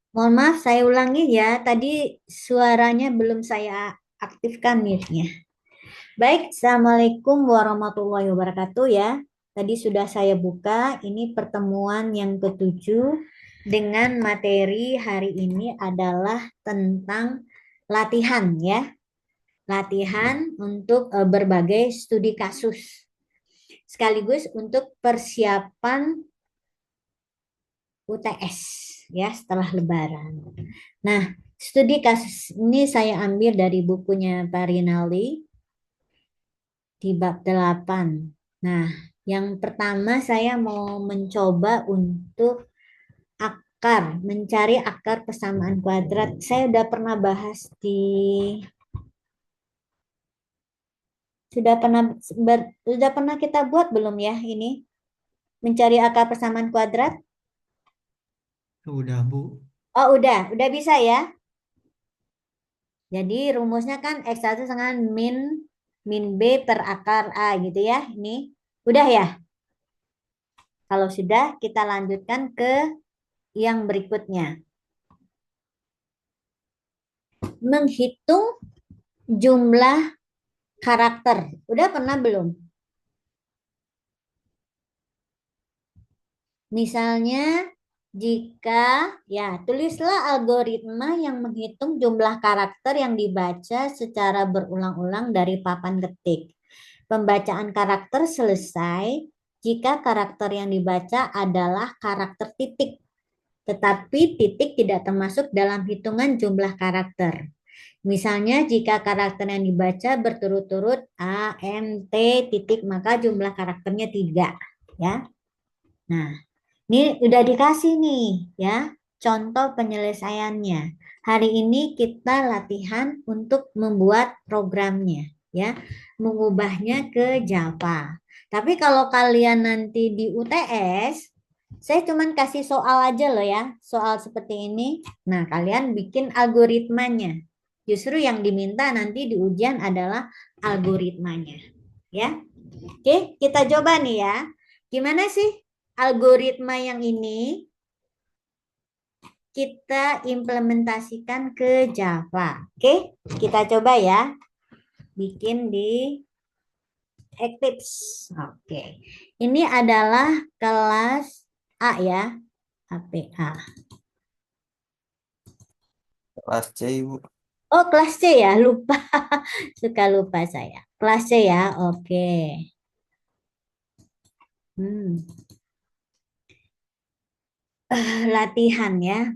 Mohon maaf, saya ulangi ya. Tadi suaranya belum saya aktifkan mute-nya. Baik, Assalamualaikum warahmatullahi wabarakatuh ya. Tadi sudah saya buka, ini pertemuan yang ketujuh dengan materi hari ini adalah tentang latihan ya. Latihan untuk berbagai studi kasus. Sekaligus untuk persiapan UTS ya setelah Lebaran. Nah, studi kasus ini saya ambil dari bukunya Pak Rinaldi di bab 8. Nah, yang pertama saya mau mencoba untuk mencari akar persamaan kuadrat. Saya udah pernah bahas sudah pernah sudah pernah kita buat belum ya ini mencari akar persamaan kuadrat? Udah, Bu. Oh, udah bisa ya. Jadi rumusnya kan X1 dengan min min B per akar A gitu ya. Ini udah ya. Kalau sudah, kita lanjutkan ke yang berikutnya. Menghitung jumlah karakter. Udah pernah belum? Misalnya, jika ya tulislah algoritma yang menghitung jumlah karakter yang dibaca secara berulang-ulang dari papan ketik. Pembacaan karakter selesai jika karakter yang dibaca adalah karakter titik, tetapi titik tidak termasuk dalam hitungan jumlah karakter. Misalnya jika karakter yang dibaca berturut-turut A, M, T, titik, maka jumlah karakternya 3. Ya. Nah, ini udah dikasih nih ya contoh penyelesaiannya. Hari ini kita latihan untuk membuat programnya ya, mengubahnya ke Java. Tapi kalau kalian nanti di UTS, saya cuman kasih soal aja loh ya, soal seperti ini. Nah, kalian bikin algoritmanya. Justru yang diminta nanti di ujian adalah algoritmanya ya. Oke, kita coba nih ya. Gimana sih algoritma yang ini kita implementasikan ke Java? Oke, kita coba ya. Bikin di Eclipse. Oke. Ini adalah kelas A ya. APA. Kelas C, Ibu. Oh, kelas C ya. Lupa. Suka lupa saya. Kelas C ya. Oke. Hmm. Latihan ya.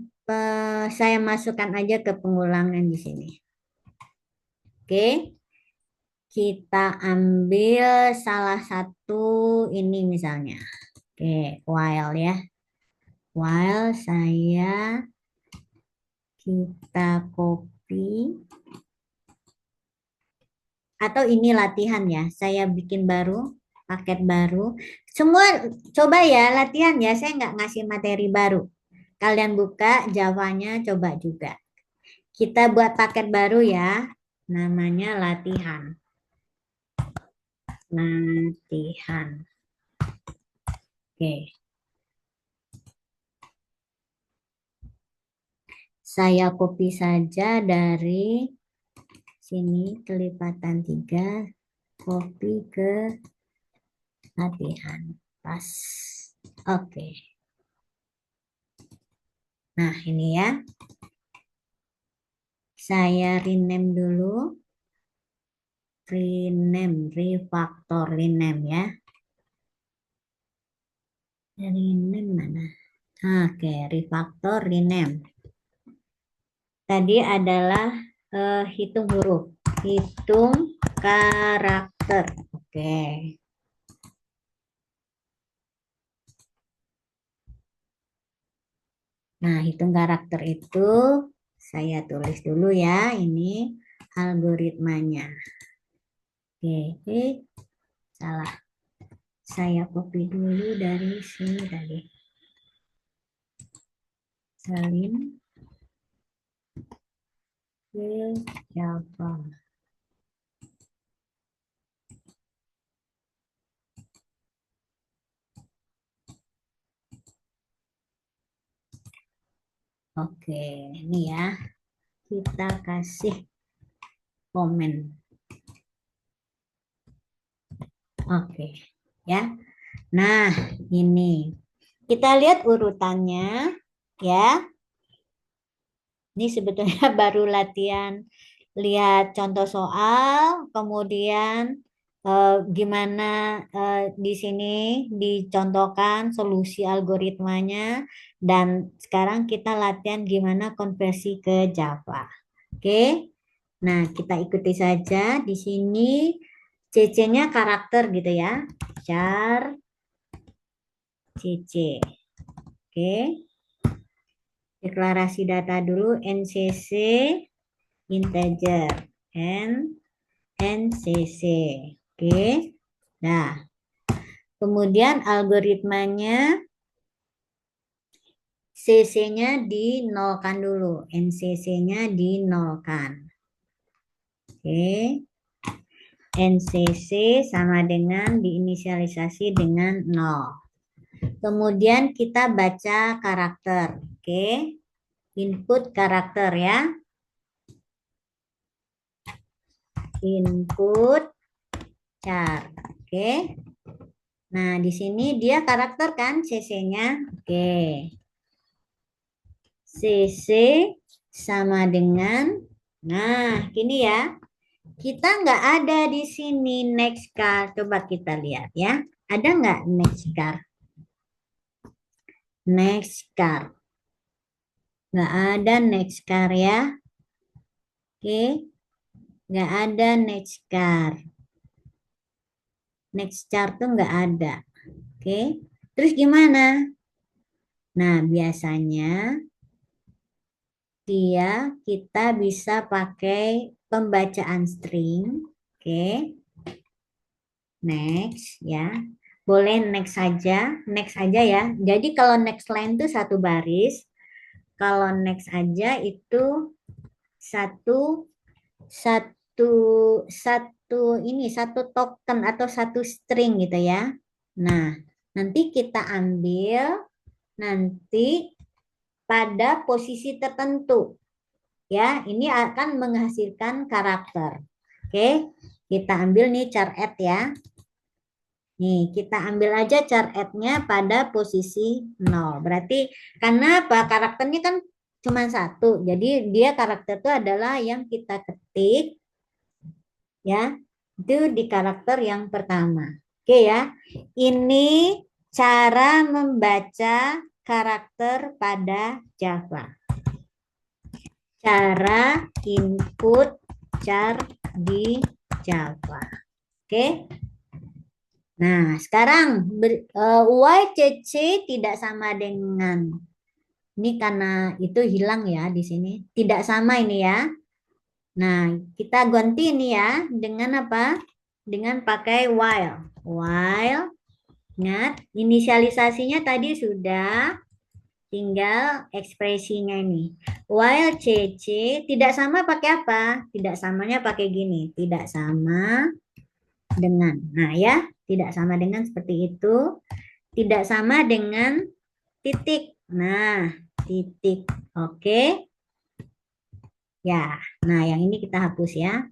Saya masukkan aja ke pengulangan di sini. Oke. Kita ambil salah satu ini misalnya. Oke, while ya. While kita copy atau ini latihan ya. Saya bikin baru, paket baru. Semua coba ya latihan ya. Saya nggak ngasih materi baru. Kalian buka Javanya coba juga. Kita buat paket baru ya. Namanya latihan. Latihan. Oke. Saya copy saja dari sini kelipatan 3, copy ke latihan. Pas. Oke. Nah, ini ya. Saya rename dulu. Refactor rename ya. Rename mana? Oke, refactor rename. Tadi adalah hitung huruf. Hitung karakter. Oke. Nah, hitung karakter itu saya tulis dulu ya, ini algoritmanya. Oke, salah. Saya copy dulu dari sini tadi. Salin ke Java. Oke, ini ya. Kita kasih komen. Oke, ya. Nah, ini. Kita lihat urutannya, ya. Ini sebetulnya baru latihan lihat contoh soal, kemudian gimana di sini dicontohkan solusi algoritmanya, dan sekarang kita latihan gimana konversi ke Java. Oke, nah kita ikuti saja di sini CC-nya karakter gitu ya, char CC. Oke, deklarasi data dulu NCC integer NCC. Oke. Nah, kemudian algoritmanya CC-nya dinolkan dulu. NCC-nya dinolkan. Oke. NCC sama dengan diinisialisasi dengan 0. Kemudian kita baca karakter. Oke. Input karakter ya. Input char. Oke. Nah, di sini dia karakter kan CC-nya. Oke. CC sama dengan, nah gini ya, kita nggak ada di sini next car. Coba kita lihat ya, ada nggak next car? Next car, nggak ada next car ya. Oke, nggak ada next car. Next car tuh nggak ada. Oke, terus gimana? Nah, biasanya kita bisa pakai pembacaan string. Oke. Next ya. Boleh next aja ya. Jadi kalau next line itu satu baris, kalau next aja itu satu satu satu token atau satu string gitu ya. Nah, nanti kita ambil nanti pada posisi tertentu. Ya, ini akan menghasilkan karakter. Oke, kita ambil nih char add ya. Nih, kita ambil aja char add-nya pada posisi 0. Berarti karena apa? Karakternya kan cuma satu. Jadi dia karakter itu adalah yang kita ketik ya. Itu di karakter yang pertama. Oke ya. Ini cara membaca karakter pada Java. Cara input char di Java. Oke. Nah, sekarang YCC tidak sama dengan, ini karena itu hilang ya di sini. Tidak sama ini ya. Nah, kita ganti ini ya dengan apa? Dengan pakai while. While, ingat inisialisasinya tadi sudah, tinggal ekspresinya ini. While CC tidak sama pakai apa? Tidak samanya pakai gini. Tidak sama dengan. Nah ya, tidak sama dengan seperti itu. Tidak sama dengan titik. Nah, titik. Oke. Ya, nah yang ini kita hapus ya.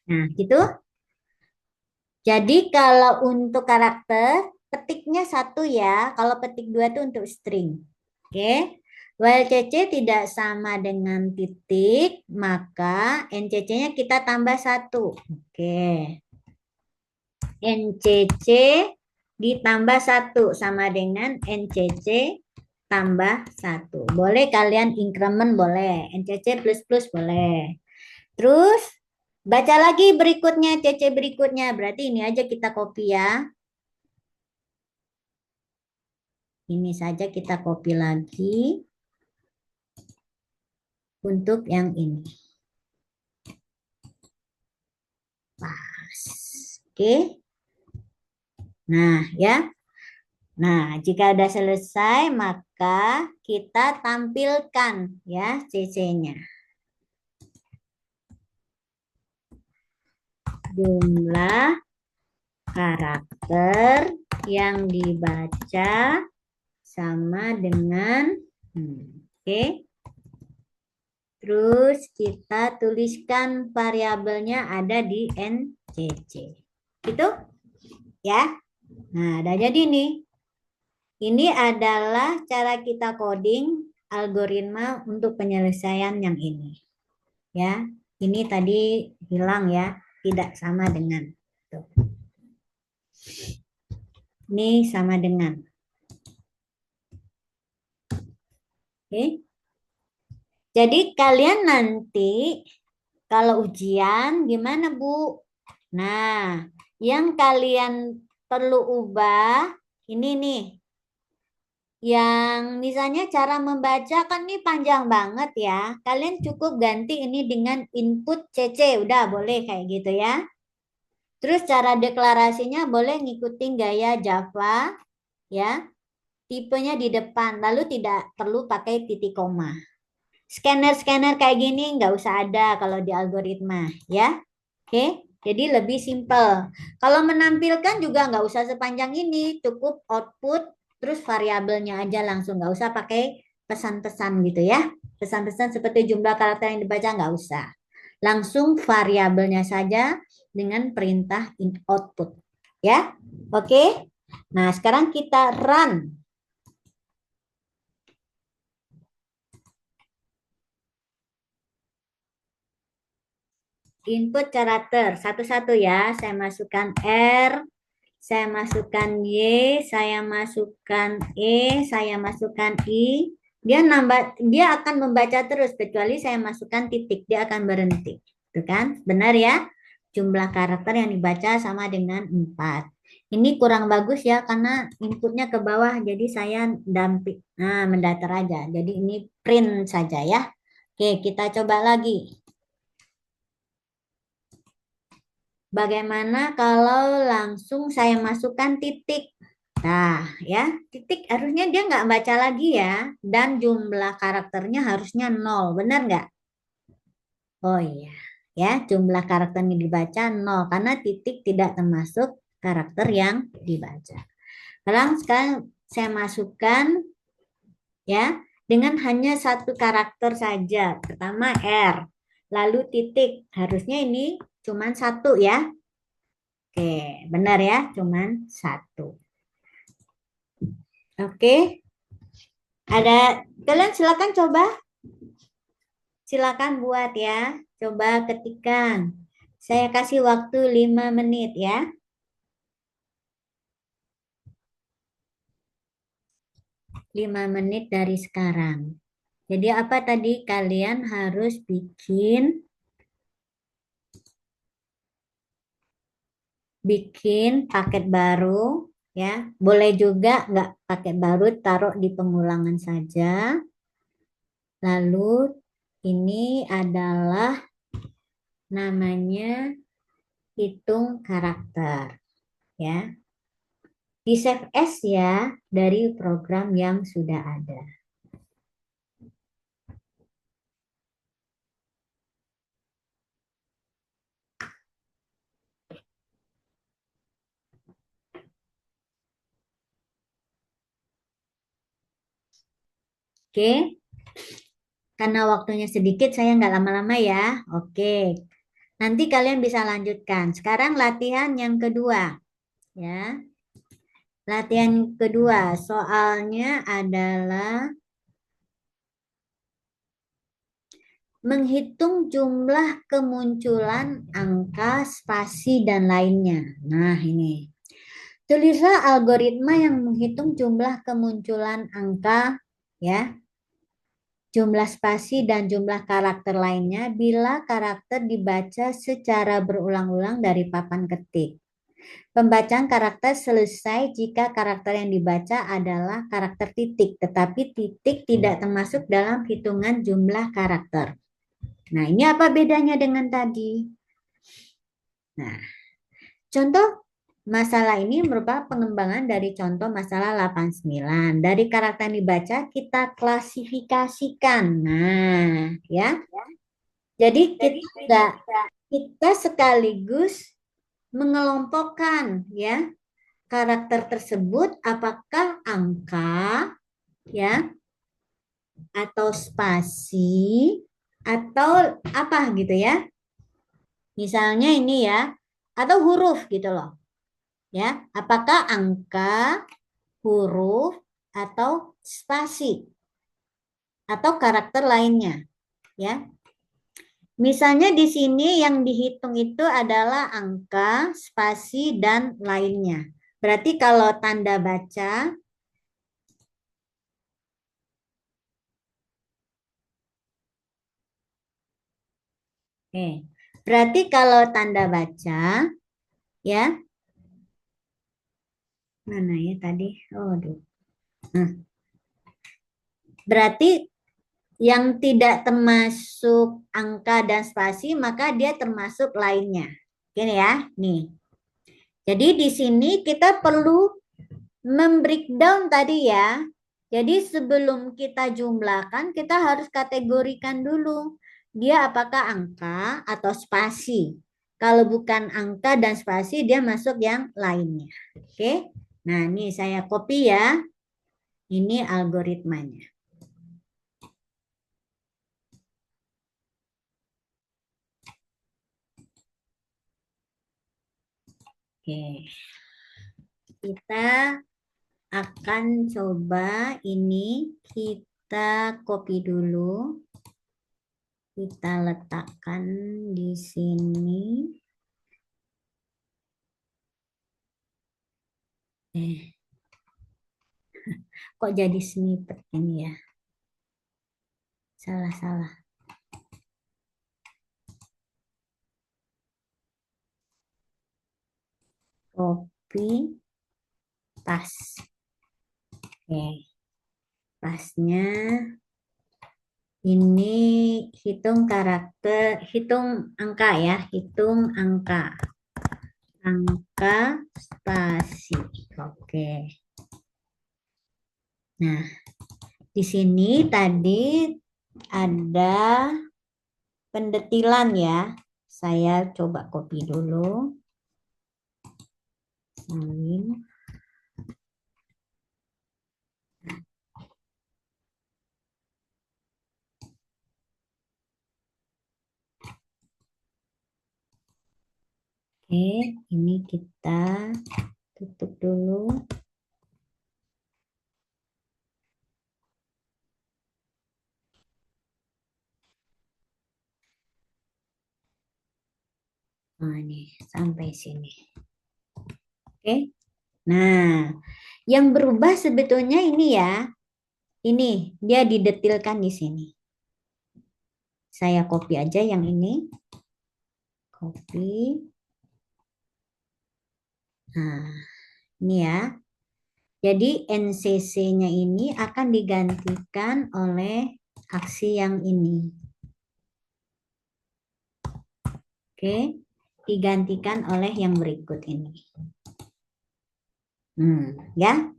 Nah, gitu. Jadi kalau untuk karakter, petiknya satu ya. Kalau petik dua itu untuk string. Oke. While CC tidak sama dengan titik, maka NCC-nya kita tambah satu. Oke. NCC ditambah satu sama dengan NCC tambah satu. Boleh kalian increment boleh. NCC plus boleh. Terus baca lagi berikutnya, CC berikutnya. Berarti ini aja kita copy ya. Ini saja kita copy lagi untuk yang ini. Pas. Oke. Nah, ya. Nah, jika sudah selesai, maka kita tampilkan ya CC-nya. Jumlah karakter yang dibaca sama dengan Oke. Terus kita tuliskan variabelnya ada di NCC. Gitu ya. Nah, udah jadi nih. Ini adalah cara kita coding algoritma untuk penyelesaian yang ini. Ya, ini tadi hilang ya, tidak sama dengan. Tuh. Ini sama dengan. Oke. Jadi kalian nanti kalau ujian gimana Bu? Nah, yang kalian perlu ubah ini nih. Yang misalnya cara membaca kan ini panjang banget ya. Kalian cukup ganti ini dengan input CC. Udah boleh kayak gitu ya. Terus cara deklarasinya boleh ngikutin gaya Java ya. Tipenya di depan. Lalu tidak perlu pakai titik koma. Scanner-scanner kayak gini nggak usah ada kalau di algoritma ya. Oke. Jadi lebih simple. Kalau menampilkan juga nggak usah sepanjang ini. Cukup output terus variabelnya aja langsung. Nggak usah pakai pesan-pesan gitu ya. Pesan-pesan seperti jumlah karakter yang dibaca nggak usah. Langsung variabelnya saja dengan perintah output. Ya. Oke. Nah sekarang kita run. Input karakter satu-satu ya. Saya masukkan R, saya masukkan Y, saya masukkan E, saya masukkan I. Dia akan membaca terus kecuali saya masukkan titik, dia akan berhenti. Itu kan? Benar ya? Jumlah karakter yang dibaca sama dengan 4. Ini kurang bagus ya karena inputnya ke bawah jadi saya damping. Nah, mendatar aja. Jadi ini print saja ya. Oke, kita coba lagi. Bagaimana kalau langsung saya masukkan titik? Nah, ya, titik harusnya dia nggak baca lagi ya. Dan jumlah karakternya harusnya 0, benar nggak? Oh iya, ya, jumlah karakternya dibaca 0 karena titik tidak termasuk karakter yang dibaca. Sekarang saya masukkan ya dengan hanya satu karakter saja. Pertama R, lalu titik. Harusnya ini cuma satu ya. Oke, benar ya, cuman satu. Oke, kalian silakan coba, silakan buat ya, coba ketikkan. Saya kasih waktu 5 menit ya. 5 menit dari sekarang. Jadi apa tadi kalian harus bikin paket baru ya. Boleh juga nggak paket baru, taruh di pengulangan saja. Lalu ini adalah namanya hitung karakter ya. Di save as ya dari program yang sudah ada. Oke, karena waktunya sedikit saya nggak lama-lama ya. Oke, nanti kalian bisa lanjutkan. Sekarang latihan yang kedua ya. Latihan kedua soalnya adalah menghitung jumlah kemunculan angka, spasi, dan lainnya. Nah, ini. Tulislah algoritma yang menghitung jumlah kemunculan angka, ya, jumlah spasi, dan jumlah karakter lainnya bila karakter dibaca secara berulang-ulang dari papan ketik. Pembacaan karakter selesai jika karakter yang dibaca adalah karakter titik, tetapi titik tidak termasuk dalam hitungan jumlah karakter. Nah, ini apa bedanya dengan tadi? Nah, contoh masalah ini merupakan pengembangan dari contoh masalah 89. Dari karakter yang dibaca kita klasifikasikan. Nah, ya. Jadi kita sekaligus mengelompokkan ya karakter tersebut apakah angka ya atau spasi atau apa gitu ya. Misalnya ini ya, atau huruf gitu loh. Ya, apakah angka, huruf, atau spasi atau karakter lainnya, ya. Misalnya di sini yang dihitung itu adalah angka, spasi, dan lainnya. Berarti kalau tanda baca, berarti kalau tanda baca, ya, mana ya tadi? Oh, aduh. Nah, berarti yang tidak termasuk angka dan spasi, maka dia termasuk lainnya. Gini ya, nih. Jadi di sini kita perlu membreakdown tadi ya. Jadi sebelum kita jumlahkan, kita harus kategorikan dulu. Dia apakah angka atau spasi. Kalau bukan angka dan spasi, dia masuk yang lainnya. Oke. Nah, ini saya copy ya. Ini algoritmanya. Oke. Kita akan coba ini kita copy dulu. Kita letakkan di sini. Kok jadi snippet ini ya? Salah-salah. Copy, paste. Oke. Pasnya ini hitung karakter, hitung angka ya, hitung angka. Angka spasi. Oke. Nah, di sini tadi ada pendetilan ya. Saya coba copy dulu. Salin. Oke, ini kita tutup dulu. Nah, ini sampai sini. Oke. Nah, yang berubah sebetulnya ini ya. Ini dia didetilkan di sini. Saya copy aja yang ini. Copy. Nah, ini ya. Jadi NCC-nya ini akan digantikan oleh aksi yang ini. Oke, digantikan oleh yang berikut ini. Ya.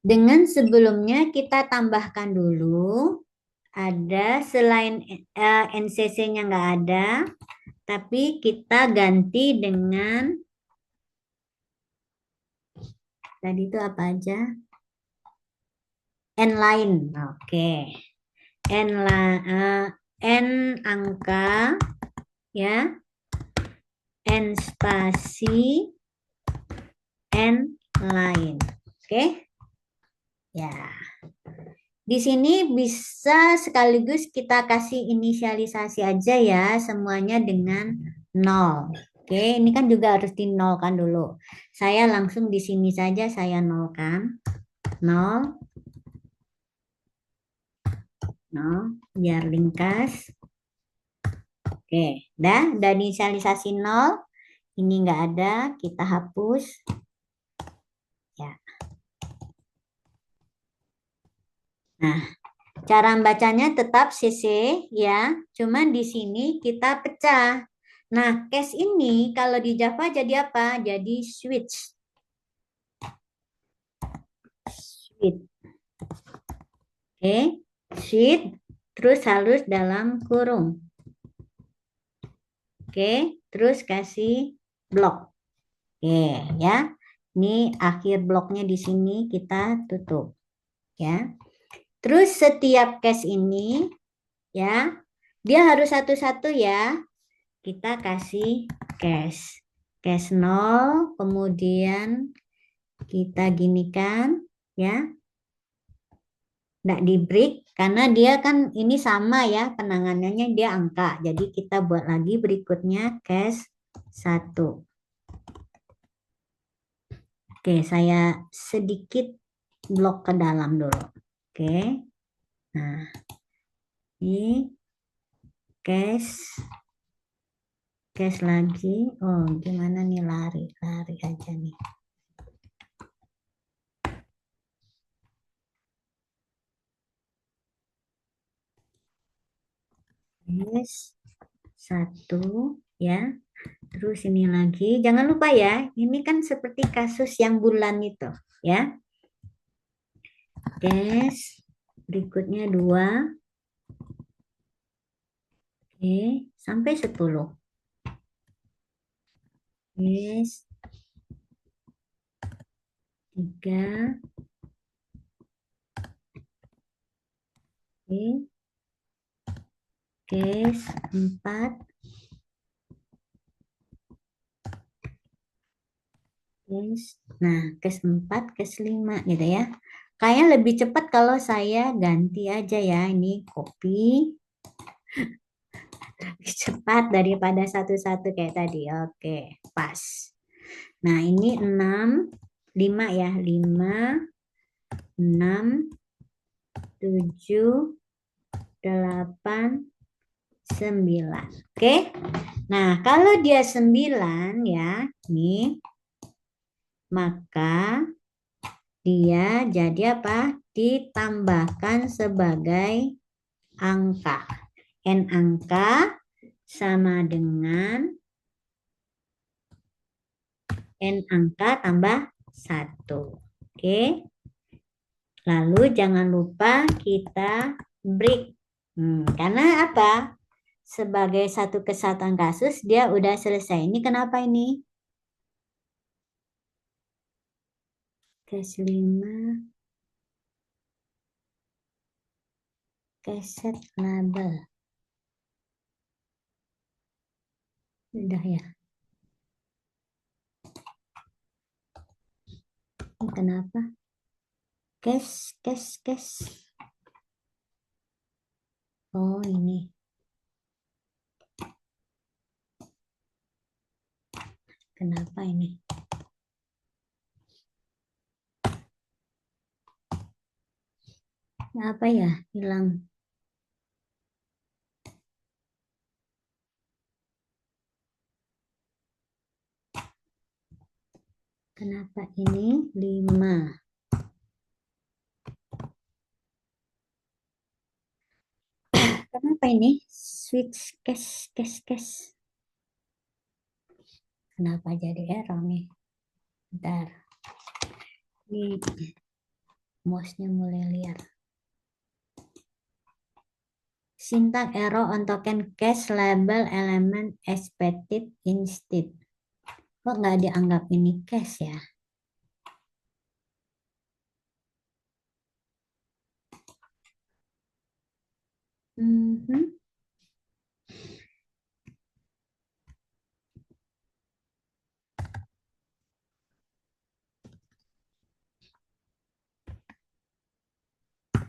Dengan sebelumnya kita tambahkan dulu. Ada selain NCC-nya nggak ada, tapi kita ganti dengan tadi itu apa aja? N lain. Oke. N angka ya. N spasi, N lain. Oke? Ya. Di sini bisa sekaligus kita kasih inisialisasi aja ya, semuanya dengan 0. Oke, ini kan juga harus dinolkan dulu. Saya langsung di sini saja saya nolkan. 0. 0, biar ringkas. Oke, dan inisialisasi 0. Ini enggak ada, kita hapus. Ya. Nah, cara bacanya tetap CC ya, cuman di sini kita pecah. Nah, case ini kalau di Java jadi apa? Jadi switch. Switch. Oke, switch terus halus dalam kurung. Oke, terus kasih blok. Oke, ya. Ini akhir bloknya di sini kita tutup. Ya. Terus setiap case ini ya, dia harus satu-satu ya. Kita kasih case. Case 0, kemudian kita ginikan ya. Nggak di break karena dia kan ini sama ya, penanganannya dia angka. Jadi kita buat lagi berikutnya case 1. Oke, saya sedikit blok ke dalam dulu. Oke. Nah, ini case lagi. Oh, gimana nih, lari aja nih. Case 1 ya. Terus ini lagi. Jangan lupa ya, ini kan seperti kasus yang bulan itu ya. Case berikutnya 2. Oke, sampai 10. Case 3. Oke. Case 4. Nah, case 4, case 5 gitu ya. Kayaknya lebih cepat kalau saya ganti aja ya. Ini copy. Lebih cepat daripada satu-satu kayak tadi. Oke, pas. Nah, ini 6, 5 ya. 5, 6, 7, 8, 9. Oke. Nah, kalau dia 9 ya, nih, maka dia jadi apa? Ditambahkan sebagai angka. N angka sama dengan N angka tambah 1. Oke. Lalu jangan lupa kita break. Karena apa? Sebagai satu kesatuan kasus, dia udah selesai. Ini kenapa ini? Case 5. Keset label. Udah ya. Ini kenapa? Case. Oh, ini. Kenapa ini? Apa ya? Hilang. Kenapa ini 5? Kenapa ini? Switch case. Kenapa jadi error nih? Bentar. Ini mouse-nya mulai liar. Syntax error on token case label element expected instead. Kok nggak dianggap ini case ya? Mhm.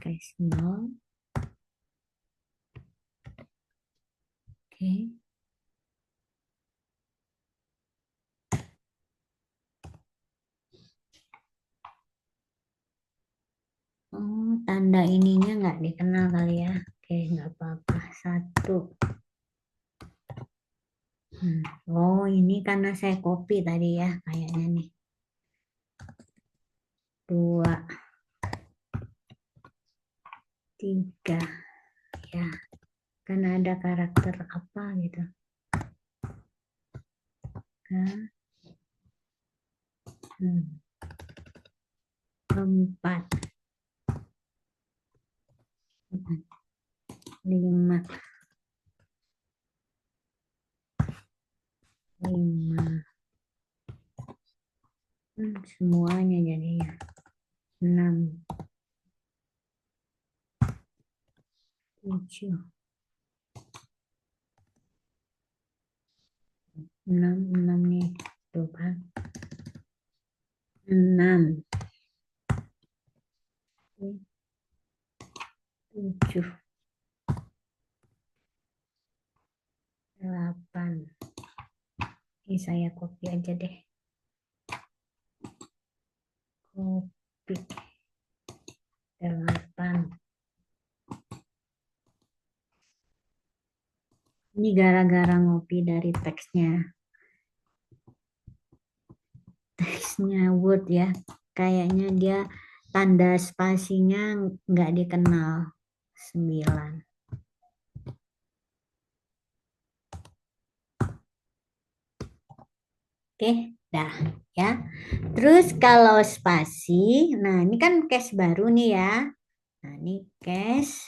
Case 0. Oke. Oh, tanda ininya nggak dikenal kali ya. Oke, nggak apa-apa. 1. Oh, ini karena saya copy tadi ya, kayaknya nih. 2, 3. Ya, karena ada karakter apa gitu. 3, 4, 5, 5. Semuanya jadinya 6. 7. 6 nih. Tuh kan. 6. 7. 8. Ini saya copy aja deh. Copy. 8. Ini gara-gara ngopi dari teksnya. Teksnya Word ya. Kayaknya dia tanda spasinya nggak dikenal. 9. Oke, dah ya. Terus kalau spasi, nah ini kan case baru nih ya. Nah ini case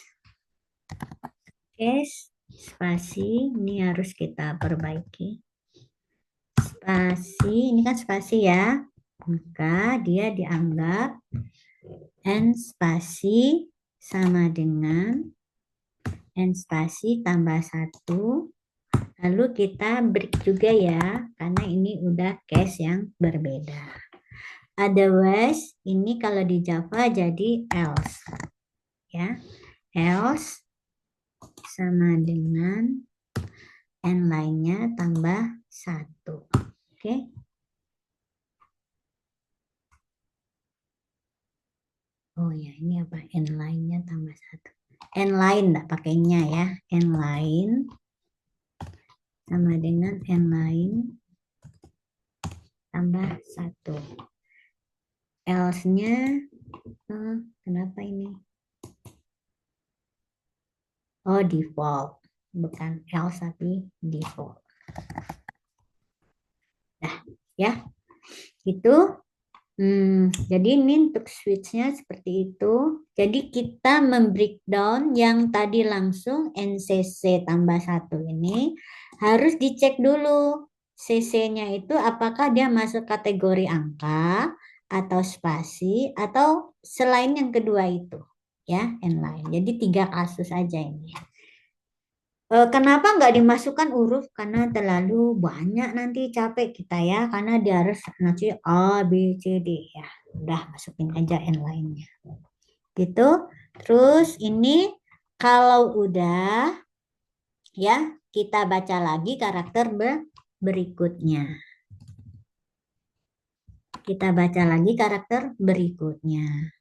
spasi, ini harus kita perbaiki. Spasi, ini kan spasi ya. Maka dia dianggap n spasi sama dengan n spasi tambah 1. Lalu kita break juga ya, karena ini udah case yang berbeda. Otherwise, ini kalau di Java jadi else. Ya, else sama dengan n lainnya tambah 1. Oke. Oh ya, ini apa? N lainnya tambah 1. N lain enggak pakainya ya. N lain sama dengan n lain tambah 1. Else-nya kenapa ini? Oh, default. Bukan else tapi default. Nah, ya. Itu. Jadi ini untuk switch-nya seperti itu. Jadi kita membreakdown yang tadi langsung NCC tambah 1 ini harus dicek dulu. CC-nya itu apakah dia masuk kategori angka atau spasi atau selain yang kedua itu. Ya, N lain. Jadi 3 kasus aja ini. Kenapa nggak dimasukkan huruf? Karena terlalu banyak nanti capek kita ya. Karena dia harus nanti A, B, C, D ya. Udah masukin aja N lainnya. Gitu. Terus ini kalau udah ya kita baca lagi karakter berikutnya. Kita baca lagi karakter berikutnya.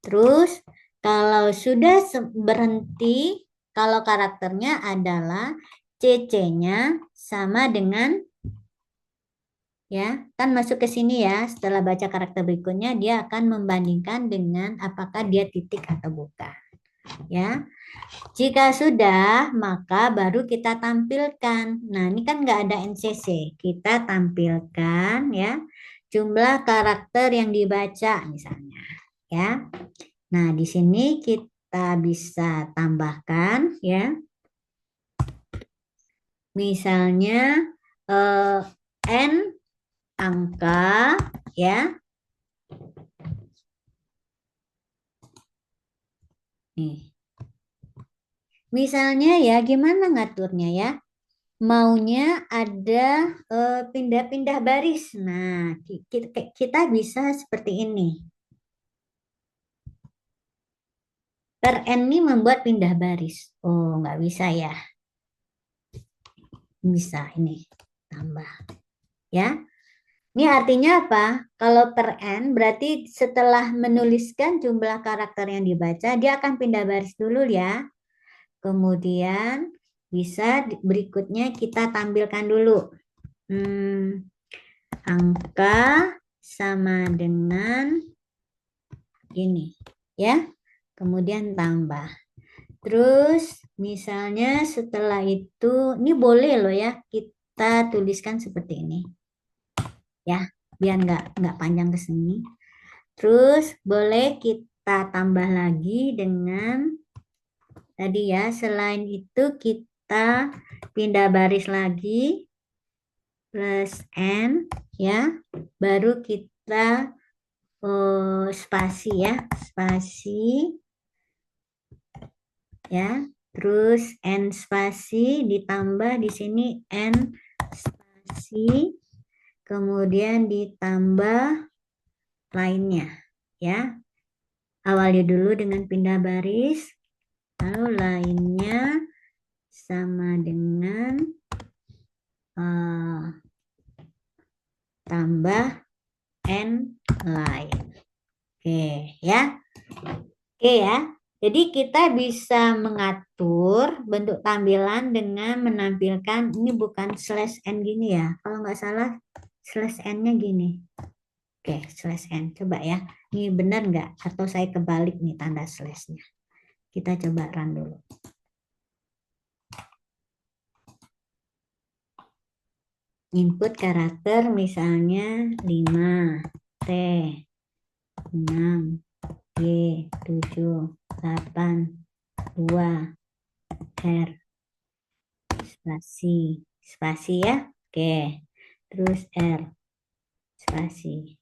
Terus kalau sudah berhenti, kalau karakternya adalah CC-nya sama dengan ya, kan masuk ke sini ya. Setelah baca karakter berikutnya dia akan membandingkan dengan apakah dia titik atau bukan. Ya. Jika sudah, maka baru kita tampilkan. Nah, ini kan nggak ada NCC. Kita tampilkan ya jumlah karakter yang dibaca misalnya. Ya. Nah, di sini kita bisa tambahkan ya. Misalnya N angka ya. Nih. Misalnya ya gimana ngaturnya ya? Maunya ada pindah-pindah baris. Nah, kita bisa seperti ini. Per N ini membuat pindah baris. Oh, nggak bisa ya. Bisa ini tambah. Ya. Ini artinya apa? Kalau per N berarti setelah menuliskan jumlah karakter yang dibaca, dia akan pindah baris dulu ya. Kemudian bisa berikutnya kita tampilkan dulu. Angka sama dengan ini ya. Kemudian tambah. Terus misalnya setelah itu, ini boleh loh ya kita tuliskan seperti ini. Ya, biar nggak panjang ke sini. Terus boleh kita tambah lagi dengan tadi ya, selain itu kita pindah baris lagi plus N ya, baru kita spasi ya, spasi ya, terus N spasi ditambah di sini N spasi, kemudian ditambah lainnya ya. Awali dulu dengan pindah baris, lalu lainnya sama dengan tambah N lain. Oke ya. Oke ya. Jadi kita bisa mengatur bentuk tampilan dengan menampilkan, ini bukan slash n gini ya. Kalau nggak salah slash n-nya gini. Oke, slash n. Coba ya. Ini benar nggak? Atau saya kebalik nih tanda slash-nya. Kita coba run dulu. Input karakter misalnya 5, T, 6, Y, 7, 8, 2, R, spasi. Spasi ya. Oke. Terus R, spasi.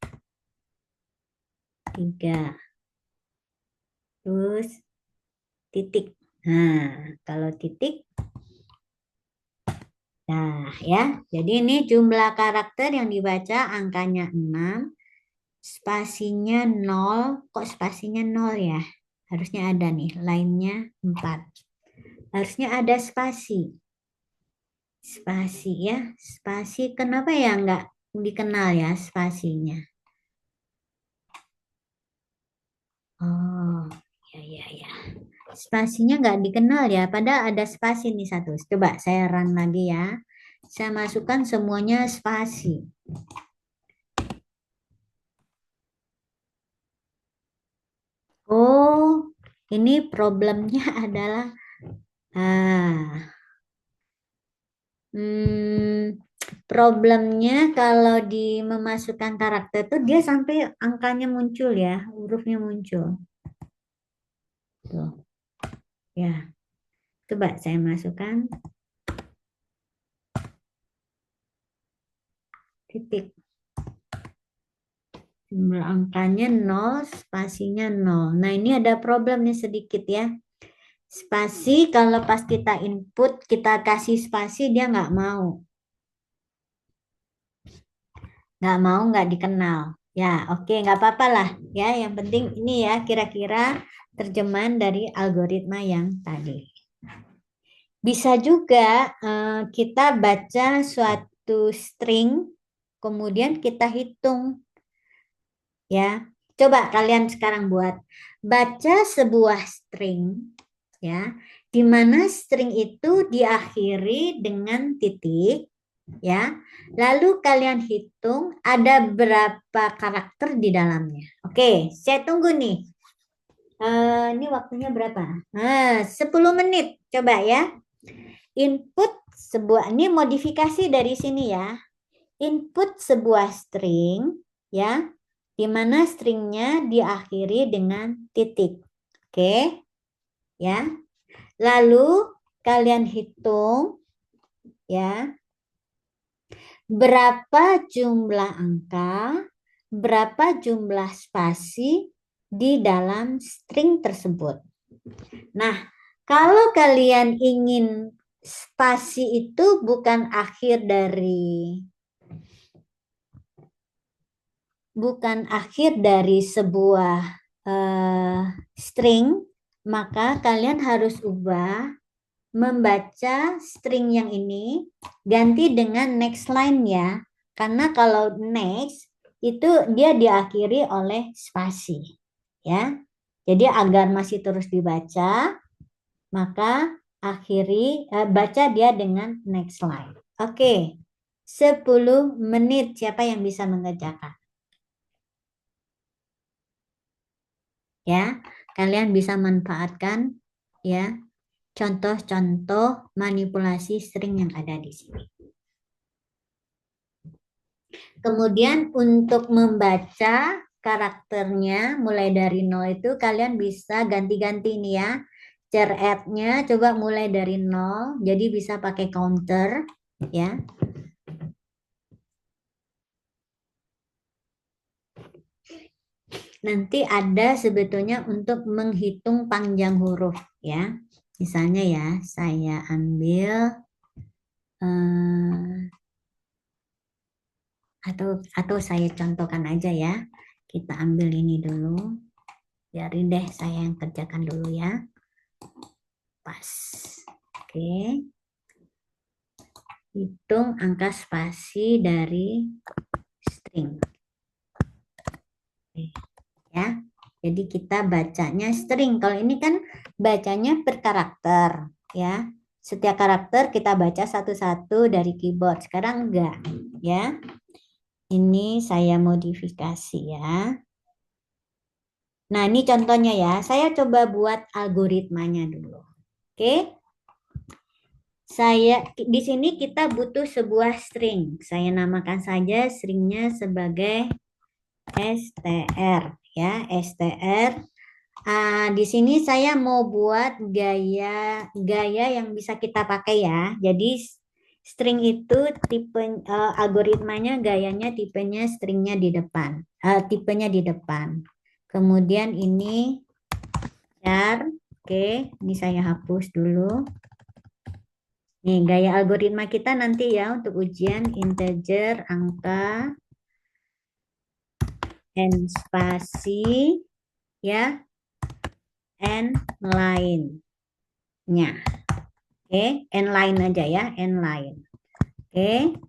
3. Terus titik. Nah, kalau titik. Nah, ya. Jadi ini jumlah karakter yang dibaca angkanya 6. Spasinya 0. Kok spasinya 0 ya? Harusnya ada nih. Lainnya 4. Harusnya ada spasi. Spasi ya. Spasi. Kenapa ya nggak dikenal ya spasinya? Oh, ya. Spasinya nggak dikenal ya. Padahal ada spasi nih satu. Coba saya run lagi ya. Saya masukkan semuanya spasi. Oh, ini problemnya adalah problemnya kalau di memasukkan karakter tuh dia sampai angkanya muncul ya, hurufnya muncul. Tuh. Ya. Coba saya masukkan titik. Jumlah angkanya 0, spasinya 0. Nah, ini ada problem nih sedikit ya. Spasi kalau pas kita input, kita kasih spasi, dia nggak mau. Nggak dikenal. Ya, oke, nggak apa-apa lah. Ya, yang penting ini ya kira-kira terjemahan dari algoritma yang tadi. Bisa juga kita baca suatu string, kemudian kita hitung. Ya, coba kalian sekarang buat baca sebuah string, ya, di mana string itu diakhiri dengan titik, ya. Lalu kalian hitung ada berapa karakter di dalamnya. Oke, saya tunggu nih. Ini waktunya berapa? 10 menit. Coba ya. Input sebuah, ini modifikasi dari sini ya. Input sebuah string, ya, di mana stringnya diakhiri dengan titik. Oke, ya. Lalu kalian hitung, ya, berapa jumlah angka, berapa jumlah spasi di dalam string tersebut. Nah, kalau kalian ingin spasi itu bukan akhir dari sebuah string, maka kalian harus ubah membaca string yang ini ganti dengan next line ya. Karena kalau next itu dia diakhiri oleh spasi ya. Jadi agar masih terus dibaca, maka baca dia dengan next line. Oke. 10 menit siapa yang bisa mengerjakan? Ya, kalian bisa manfaatkan ya contoh-contoh manipulasi string yang ada di sini. Kemudian untuk membaca karakternya mulai dari 0 itu kalian bisa ganti-ganti nih ya. Char add-nya coba mulai dari 0, jadi bisa pakai counter ya. Nanti ada sebetulnya untuk menghitung panjang huruf ya. Misalnya ya, saya ambil atau saya contohkan aja ya. Kita ambil ini dulu. Biarin deh saya yang kerjakan dulu ya. Pas. Oke. Hitung angka spasi dari string. Oke. Ya. Jadi kita bacanya string. Kalau ini kan bacanya per karakter ya. Setiap karakter kita baca satu-satu dari keyboard. Sekarang enggak ya. Ini saya modifikasi ya. Nah, ini contohnya ya. Saya coba buat algoritmanya dulu. Oke. Di sini kita butuh sebuah string. Saya namakan saja stringnya sebagai str ya, str. Di sini saya mau buat gaya yang bisa kita pakai ya. Jadi string itu tipe algoritmanya gayanya tipenya stringnya di depan, tipenya di depan. Kemudian ini char. Oke, ini saya hapus dulu. Nih, gaya algoritma kita nanti ya untuk ujian integer, angka, n spasi, ya, n line-nya. Oke, n line aja ya, n line. Oke,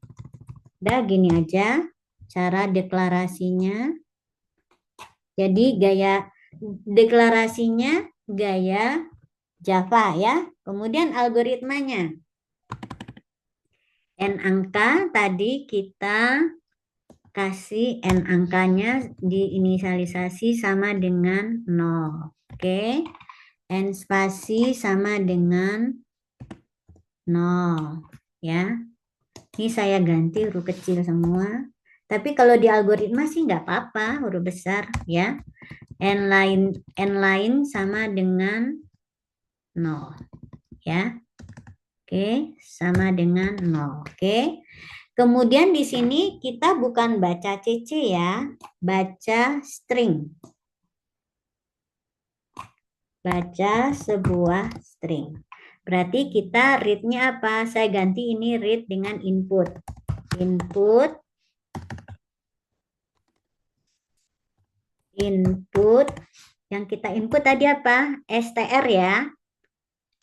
udah gini aja cara deklarasinya. Jadi gaya deklarasinya gaya Java ya. Kemudian algoritmanya. N angka tadi kita kasih n angkanya diinisialisasi sama dengan 0. Oke. N spasi sama dengan 0 ya. Ini saya ganti huruf kecil semua. Tapi kalau di algoritma sih nggak apa-apa huruf besar ya. N line sama dengan 0 ya. Oke, sama dengan 0. Oke. Kemudian di sini kita bukan baca CC ya, baca string. Baca sebuah string. Berarti kita read-nya apa? Saya ganti ini read dengan input. Input yang kita input tadi apa? str ya.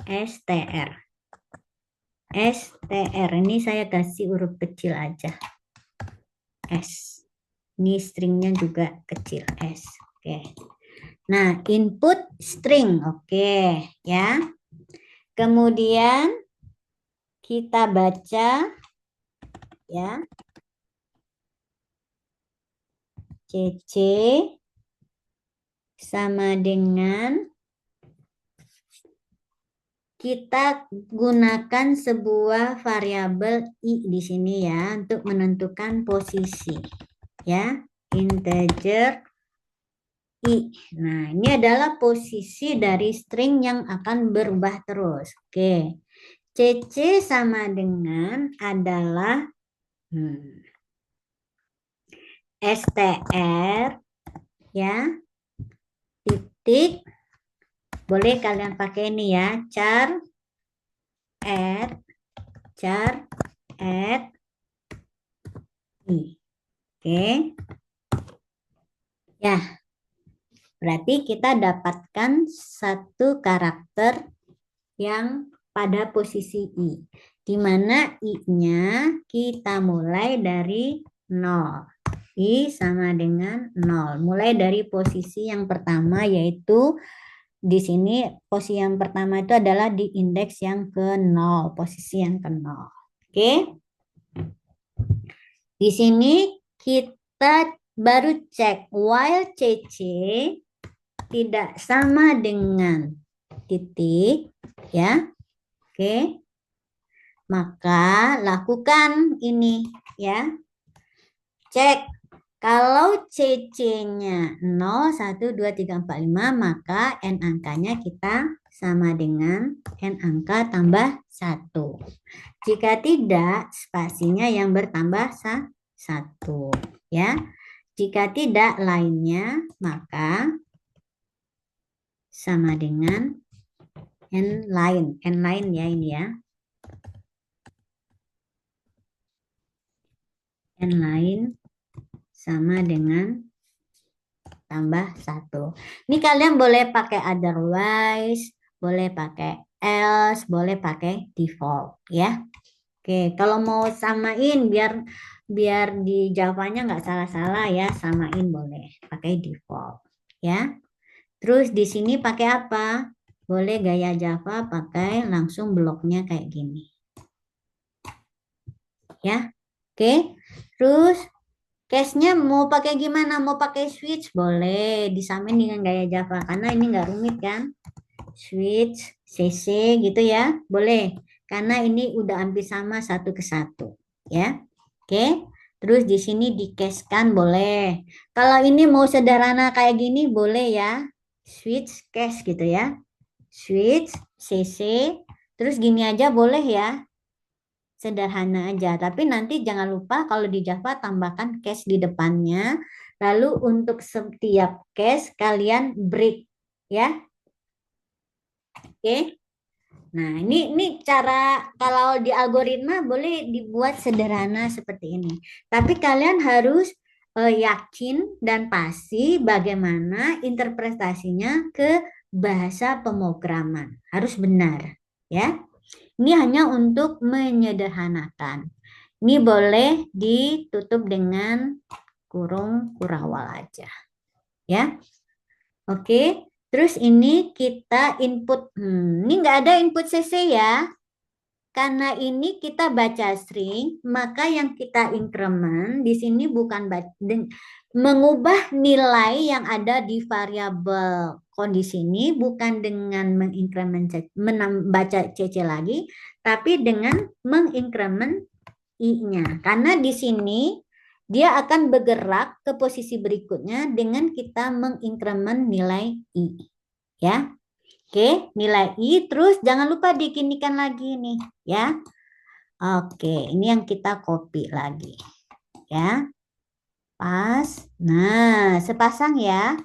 str. Ini saya kasih huruf kecil aja. S. Ini stringnya juga kecil S. Oke. Nah, input string. Oke, ya. Kemudian kita baca ya. CC sama dengan kita gunakan sebuah variabel i di sini ya untuk menentukan posisi ya, integer i. Nah, ini adalah posisi dari string yang akan berubah terus. Oke. CC sama dengan adalah str ya, titik. Boleh kalian pakai ini ya, char add i. Oke. Ya. Berarti kita dapatkan satu karakter yang pada posisi i. Di mana i-nya kita mulai dari 0. I sama dengan 0. Mulai dari posisi yang pertama yaitu di sini posisi yang pertama itu adalah di indeks yang ke-0, posisi yang ke-0. Oke. Di sini kita baru cek while CC tidak sama dengan titik ya. Oke. Maka lakukan ini ya. Cek kalau CC-nya 0, 1, 2, 3, 4, 5, maka N angkanya kita sama dengan N angka tambah 1. Jika tidak, spasinya yang bertambah 1. Ya. Jika tidak lainnya, maka sama dengan N line ya ini ya. N line sama dengan tambah 1. Ini kalian boleh pakai otherwise, boleh pakai else, boleh pakai default ya. Oke, kalau mau samain biar biar di Javanya nggak salah-salah ya, samain boleh pakai default ya. Terus di sini pakai apa? Boleh gaya Java pakai langsung bloknya kayak gini. Ya. Oke. Terus case-nya mau pakai gimana? Mau pakai switch boleh disamain dengan gaya Java karena ini nggak rumit kan? Switch, CC gitu ya. Boleh. Karena ini udah hampir sama satu ke satu. Ya. Oke. Terus di sini di-case-kan boleh. Kalau ini mau sederhana kayak gini boleh ya. Switch case gitu ya. Switch, CC, terus gini aja boleh ya. Sederhana aja. Tapi nanti jangan lupa kalau di Java tambahkan case di depannya. Lalu untuk setiap case kalian break ya. Oke. Nah, ini cara kalau di algoritma boleh dibuat sederhana seperti ini. Tapi kalian harus yakin dan pasti bagaimana interpretasinya ke bahasa pemrograman. Harus benar, ya. Ini hanya untuk menyederhanakan. Ini boleh ditutup dengan kurung kurawal aja, ya. Oke. Terus ini kita input, ini nggak ada input CC ya. Karena ini kita baca string, maka yang kita increment di sini bukan mengubah nilai yang ada di variabel kondisi ini bukan dengan baca CC lagi, tapi dengan mengincrement I-nya. Karena di sini dia akan bergerak ke posisi berikutnya dengan kita mengincrement nilai I. Ya. Oke, nilai I terus jangan lupa dikinikan lagi nih, ya. Oke, ini yang kita copy lagi. Ya. Pas. Nah, sepasang ya.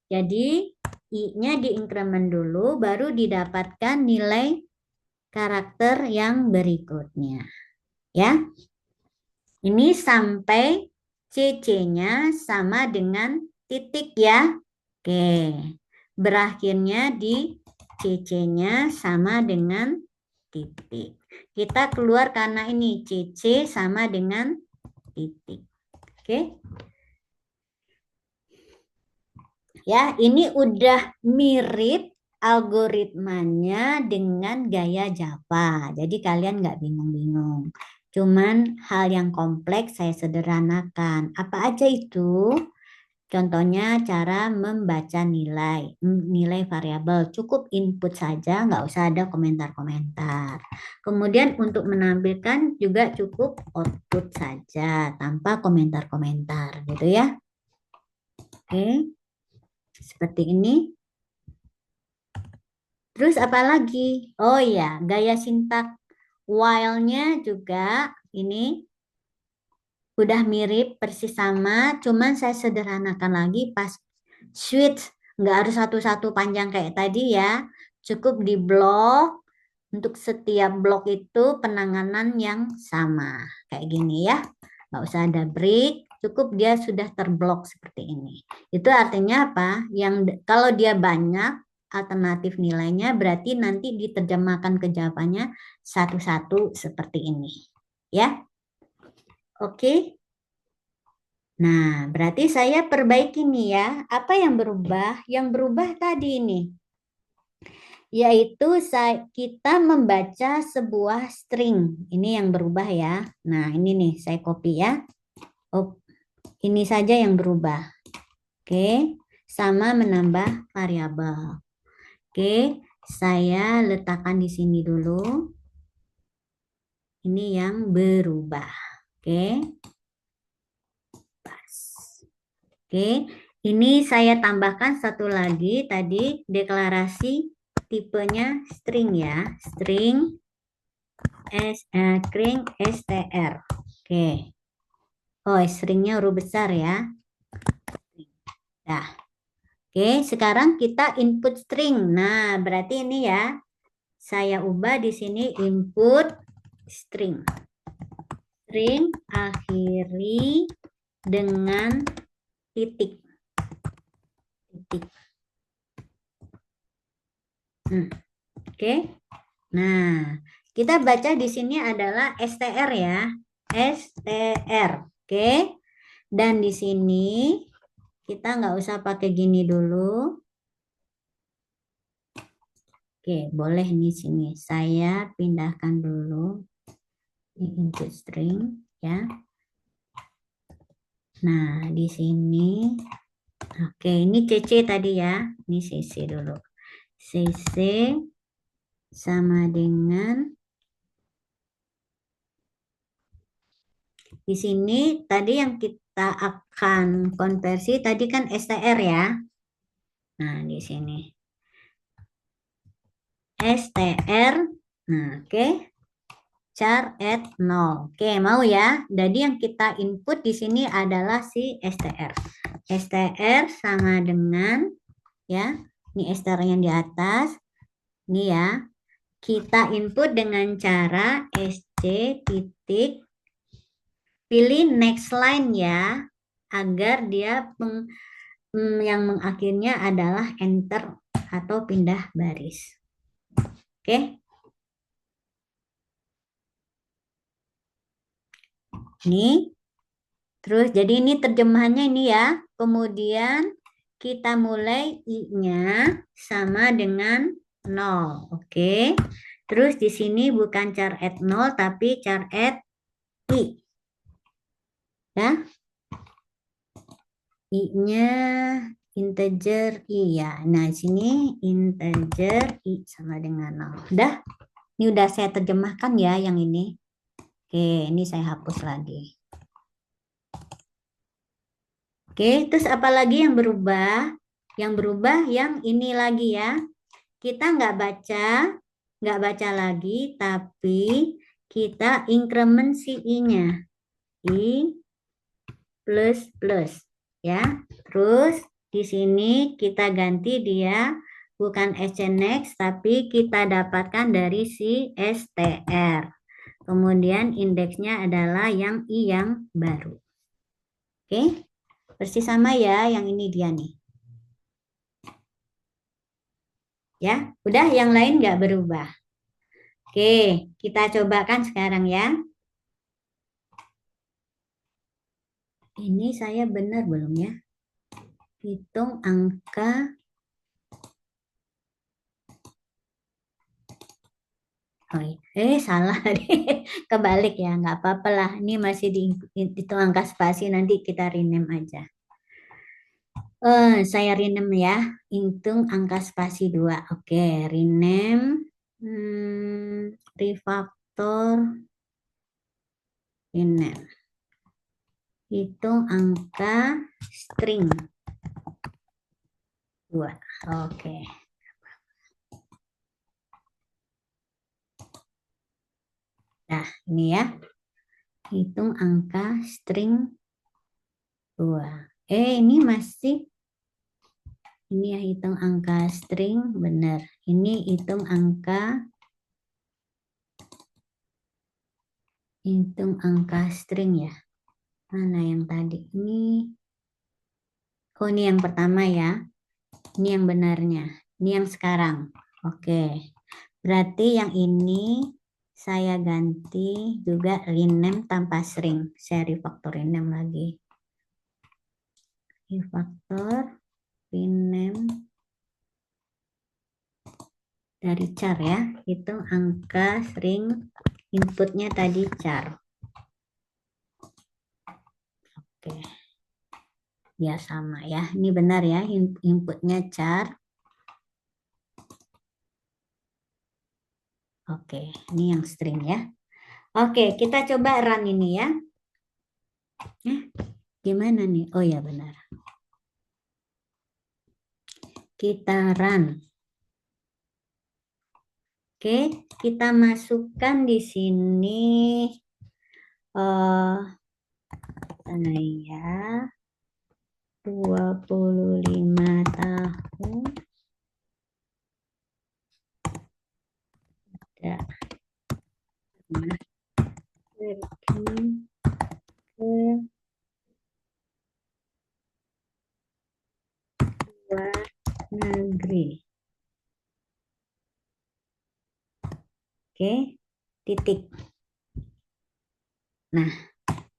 Jadi I-nya diincrement dulu baru didapatkan nilai karakter yang berikutnya. Ya. Ini sampai CC-nya sama dengan titik ya. Oke. Berakhirnya di CC-nya sama dengan titik. Kita keluar karena ini CC sama dengan titik. Oke. Ya, ini udah mirip algoritmanya dengan gaya Java. Jadi kalian nggak bingung-bingung. Cuman hal yang kompleks saya sederhanakan. Apa aja itu? Contohnya cara membaca nilai variabel. Cukup input saja, nggak usah ada komentar-komentar. Kemudian untuk menampilkan juga cukup output saja, tanpa komentar-komentar gitu ya. Oke, seperti ini. Terus apa lagi? Oh ya, gaya sintak while-nya juga ini udah mirip persis sama, cuman saya sederhanakan lagi pas switch nggak harus satu-satu panjang kayak tadi ya, cukup di blok, untuk setiap blok itu penanganan yang sama kayak gini ya, nggak usah ada break, cukup dia sudah terblok seperti ini. Itu artinya apa? Yang kalau dia banyak alternatif nilainya berarti nanti diterjemahkan ke jawabannya satu-satu seperti ini ya. Oke. Nah, berarti saya perbaiki nih ya. Apa yang berubah? Yang berubah tadi ini, yaitu kita membaca sebuah string. Ini yang berubah ya. Nah, ini nih saya copy ya. Oh, ini saja yang berubah. Oke, sama menambah variabel. Oke, saya letakkan di sini dulu. Ini yang berubah. Oke. Oke, ini saya tambahkan satu lagi tadi deklarasi tipenya string ya, string str. Oke. Oh, stringnya huruf besar ya. Nah, Oke, sekarang kita input string. Nah, berarti ini ya, saya ubah di sini input string. String akhiri dengan titik. Oke. Nah, kita baca di sini adalah str ya. str. Oke. Dan di sini kita nggak usah pakai gini dulu. Oke, boleh di sini. Saya pindahkan dulu di input string ya. Nah, di sini. Oke, ini CC tadi ya. Ini CC dulu. CC sama dengan di sini tadi yang kita akan konversi tadi kan str ya. Nah, di sini str. Nah, oke. Char at 0. Oke, mau ya. Jadi yang kita input di sini adalah si str. str sama dengan ya. Ini str yang di atas. Ini ya. Kita input dengan cara sc titik pilih next line ya, agar dia yang mengakhirnya adalah enter atau pindah baris. Oke. Ini. Terus jadi ini terjemahannya ini ya. Kemudian kita mulai i-nya sama dengan 0. Oke. Terus di sini bukan char at 0 tapi char at i. Ya. I-nya integer i ya. Nah, sini integer i sama dengan 0. Udah? Ini udah saya terjemahkan ya yang ini. Oke, ini saya hapus lagi. Oke, terus apa lagi yang berubah? Yang berubah yang ini lagi ya. Kita nggak baca lagi, tapi kita increment si i-nya. I plus plus ya. Terus di sini kita ganti dia bukan SCNext tapi kita dapatkan dari si str. Kemudian indeksnya adalah yang i yang baru. Oke, persis sama ya yang ini dia nih. Ya, udah yang lain nggak berubah. Oke, kita cobakan sekarang ya. Ini saya benar belum ya? Hitung angka. Oh, salah tadi. Kebalik ya, nggak apa-apa lah. Ini masih dihitung angka spasi, nanti kita rename aja. Saya rename ya. Hitung angka spasi 2. Oke, rename. Refactor. Rename. Hitung angka string 2. Oke. Nah, ini ya. Hitung angka string 2. Ini masih. Ini ya hitung angka string, benar. Ini hitung angka string ya. Mana yang tadi? Ini. Oh, ini yang pertama ya. Ini yang benarnya. Ini yang sekarang. Oke. Berarti yang ini saya ganti juga rename tanpa string. Saya refactor rename lagi. Refactor rename dari char ya. Hitung angka string, inputnya tadi char. Oke. Ya sama ya. Ini benar ya, inputnya char. Oke, ini yang string ya. Oke, kita coba run ini ya. Gimana nih? Oh ya benar. Kita run. Oke, kita masukkan di sini. Sana ya. 25 tahun. Ya. Pergi ke luar negeri. Oke, titik. Nah,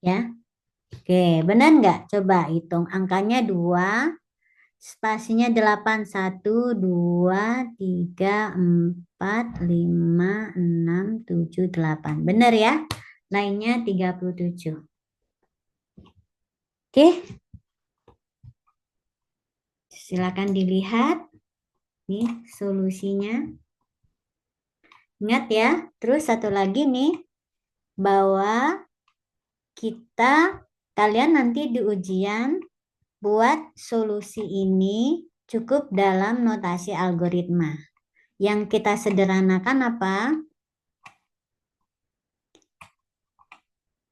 ya. Oke, benar nggak? Coba hitung angkanya 2, spasinya 8, 1, 2, 3, 4, 5, 6, 7, 8. Benar ya? Lainnya 37. Oke, silakan dilihat. Nih solusinya. Ingat ya, terus satu lagi nih, bahwa kalian nanti di ujian buat solusi ini cukup dalam notasi algoritma. Yang kita sederhanakan apa?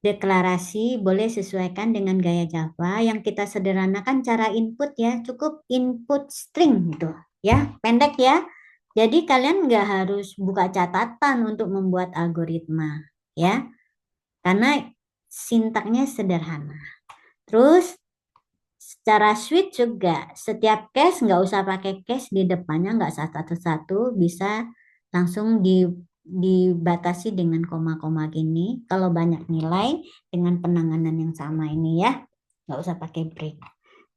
Deklarasi boleh sesuaikan dengan gaya Java. Yang kita sederhanakan cara input ya, cukup input string gitu ya, pendek ya. Jadi kalian nggak harus buka catatan untuk membuat algoritma ya, karena sintaknya sederhana. Terus secara switch juga, setiap case nggak usah pakai case di depannya, nggak satu-satu, bisa langsung dibatasi dengan koma-koma gini. Kalau banyak nilai dengan penanganan yang sama ini ya, nggak usah pakai break.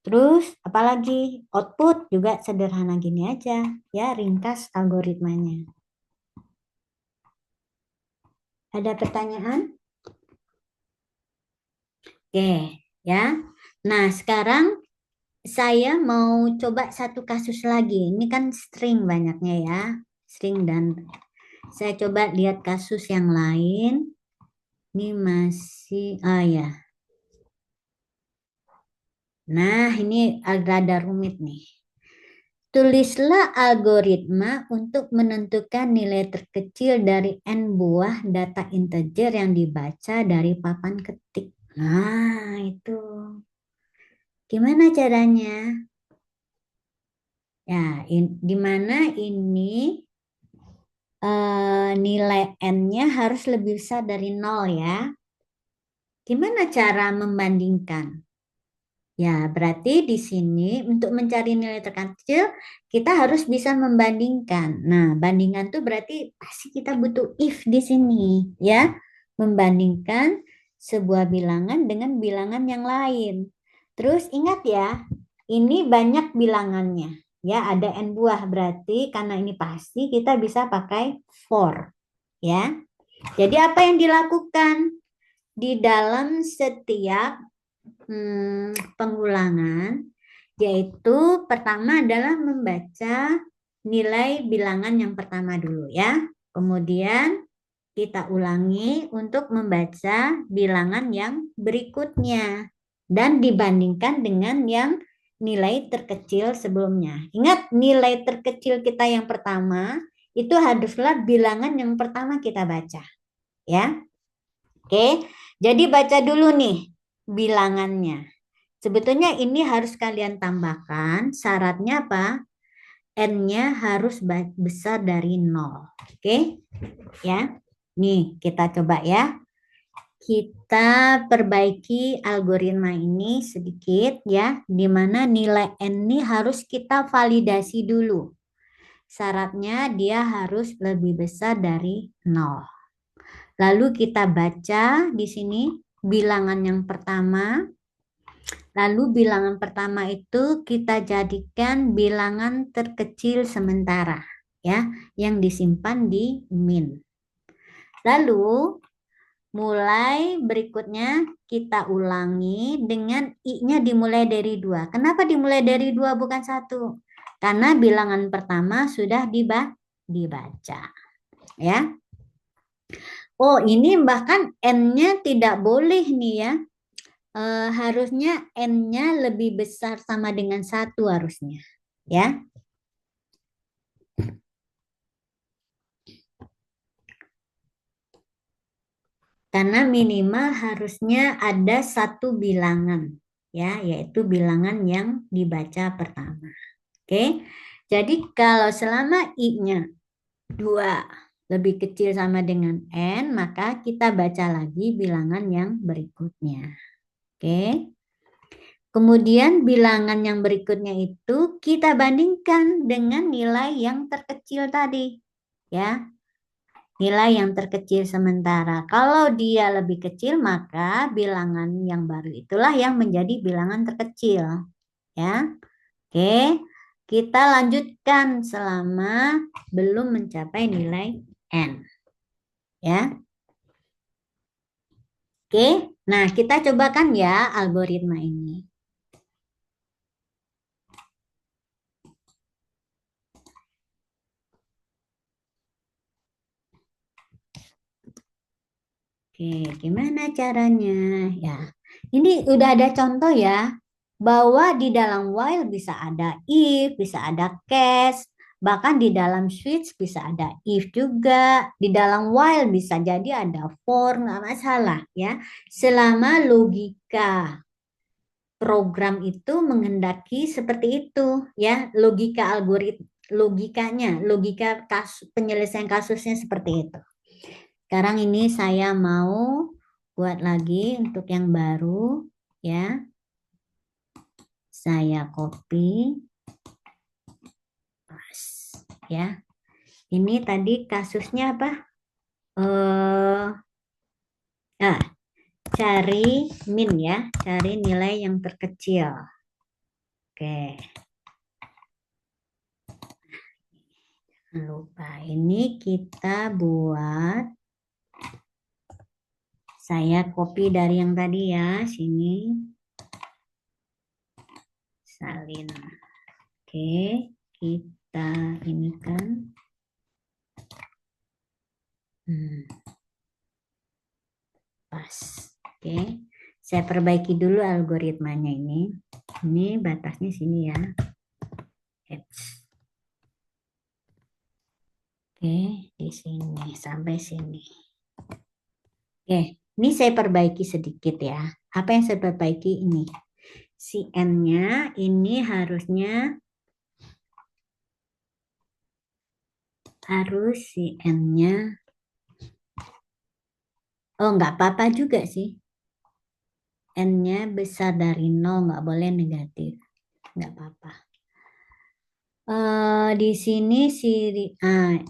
Terus apalagi output juga sederhana gini aja ya, ringkas algoritmanya. Ada pertanyaan? Oke ya. Nah sekarang saya mau coba satu kasus lagi. Ini kan string banyaknya ya. String dan saya coba lihat kasus yang lain. Ini masih, ya. Nah, ini agak rumit nih. Tulislah algoritma untuk menentukan nilai terkecil dari n buah data integer yang dibaca dari papan ketik. Nah, itu. Gimana caranya? Ya, di mana ini nilai n-nya harus lebih besar dari 0 ya. Gimana cara membandingkan? Ya, berarti di sini untuk mencari nilai terkecil kita harus bisa membandingkan. Nah, bandingan tuh berarti pasti kita butuh if di sini ya. Membandingkan sebuah bilangan dengan bilangan yang lain. Terus ingat ya, ini banyak bilangannya. Ya, ada n buah berarti karena ini pasti kita bisa pakai for ya. Jadi apa yang dilakukan di dalam setiap pengulangan, yaitu pertama adalah membaca nilai bilangan yang pertama dulu ya. Kemudian kita ulangi untuk membaca bilangan yang berikutnya dan dibandingkan dengan yang nilai terkecil sebelumnya. Ingat, nilai terkecil kita yang pertama itu haruslah bilangan yang pertama kita baca ya. Oke, jadi baca dulu nih bilangannya. Sebetulnya ini harus kalian tambahkan, syaratnya apa? N-nya harus besar dari 0. Oke, ya. Nih, kita coba ya. Kita perbaiki algoritma ini sedikit ya, di mana nilai N ini harus kita validasi dulu. Syaratnya dia harus lebih besar dari 0. Lalu kita baca di sini bilangan yang pertama. Lalu bilangan pertama itu kita jadikan bilangan terkecil sementara ya, yang disimpan di min. Lalu mulai berikutnya kita ulangi dengan i-nya dimulai dari 2. Kenapa dimulai dari 2 bukan 1? Karena bilangan pertama sudah dibaca ya. Oh, ini bahkan n-nya tidak boleh nih ya. Harusnya n-nya lebih besar sama dengan 1 harusnya ya. Karena minimal harusnya ada satu bilangan ya, yaitu bilangan yang dibaca pertama. Oke. Jadi kalau selama I-nya 2 lebih kecil sama dengan N, maka kita baca lagi bilangan yang berikutnya. Oke. Kemudian bilangan yang berikutnya itu kita bandingkan dengan nilai yang terkecil tadi. Ya, nilai yang terkecil sementara. Kalau dia lebih kecil, maka bilangan yang baru itulah yang menjadi bilangan terkecil. Ya, oke. Kita lanjutkan selama belum mencapai nilai N. Ya, oke. Nah, kita cobakan ya algoritma ini. Oke, gimana caranya? Ya, ini udah ada contoh ya, bahwa di dalam while bisa ada if, bisa ada case, bahkan di dalam switch bisa ada if juga, di dalam while bisa jadi ada for, nggak masalah ya, selama logika program itu menghendaki seperti itu ya, logika algoritma, logikanya, logika penyelesaian kasusnya seperti itu. Sekarang ini saya mau buat lagi untuk yang baru ya. Saya copy paste ya. Ini tadi kasusnya apa? Cari min ya, cari nilai yang terkecil. Oke. Jangan lupa ini kita buat, saya copy dari yang tadi ya, sini. Salin. Oke, kita ini kan. Pas. Oke. Saya perbaiki dulu algoritmanya ini. Ini batasnya sini ya. Oke, di sini sampai sini. Oke, ini saya perbaiki sedikit ya. Apa yang saya perbaiki ini? Si N-nya ini harusnya si N-nya. Oh, nggak apa-apa juga sih. N-nya besar dari 0, nggak boleh negatif. Nggak apa-apa. Di sini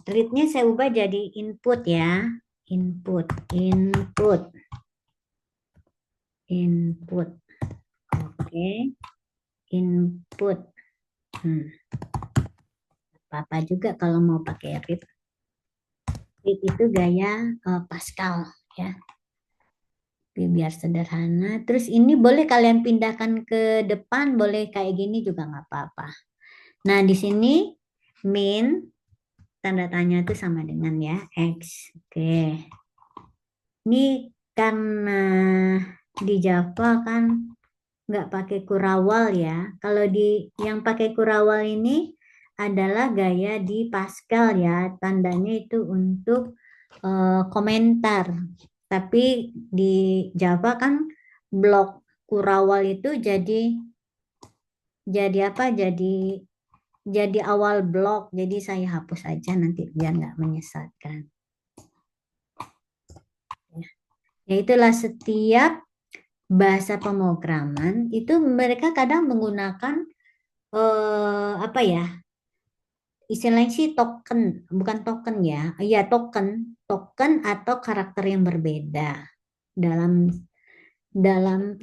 read-nya saya ubah jadi input ya. Input. Oke. Input. Apa-apa juga kalau mau pakai read. Read itu gaya Pascal ya. Biar sederhana. Terus ini boleh kalian pindahkan ke depan, boleh kayak gini juga nggak apa-apa. Nah, di sini min tanda tanya itu sama dengan ya X. Oke. Ini karena di Java kan nggak pakai kurawal ya. Kalau di yang pakai kurawal ini adalah gaya di Pascal ya. Tandanya itu untuk komentar. Tapi di Java kan blok kurawal itu jadi apa? Jadi awal blok. Jadi saya hapus aja nanti biar nggak menyesatkan. Ya itulah setiap bahasa pemrograman itu mereka kadang menggunakan apa ya? Istilahnya sih token, bukan token ya. Iya, token atau karakter yang berbeda dalam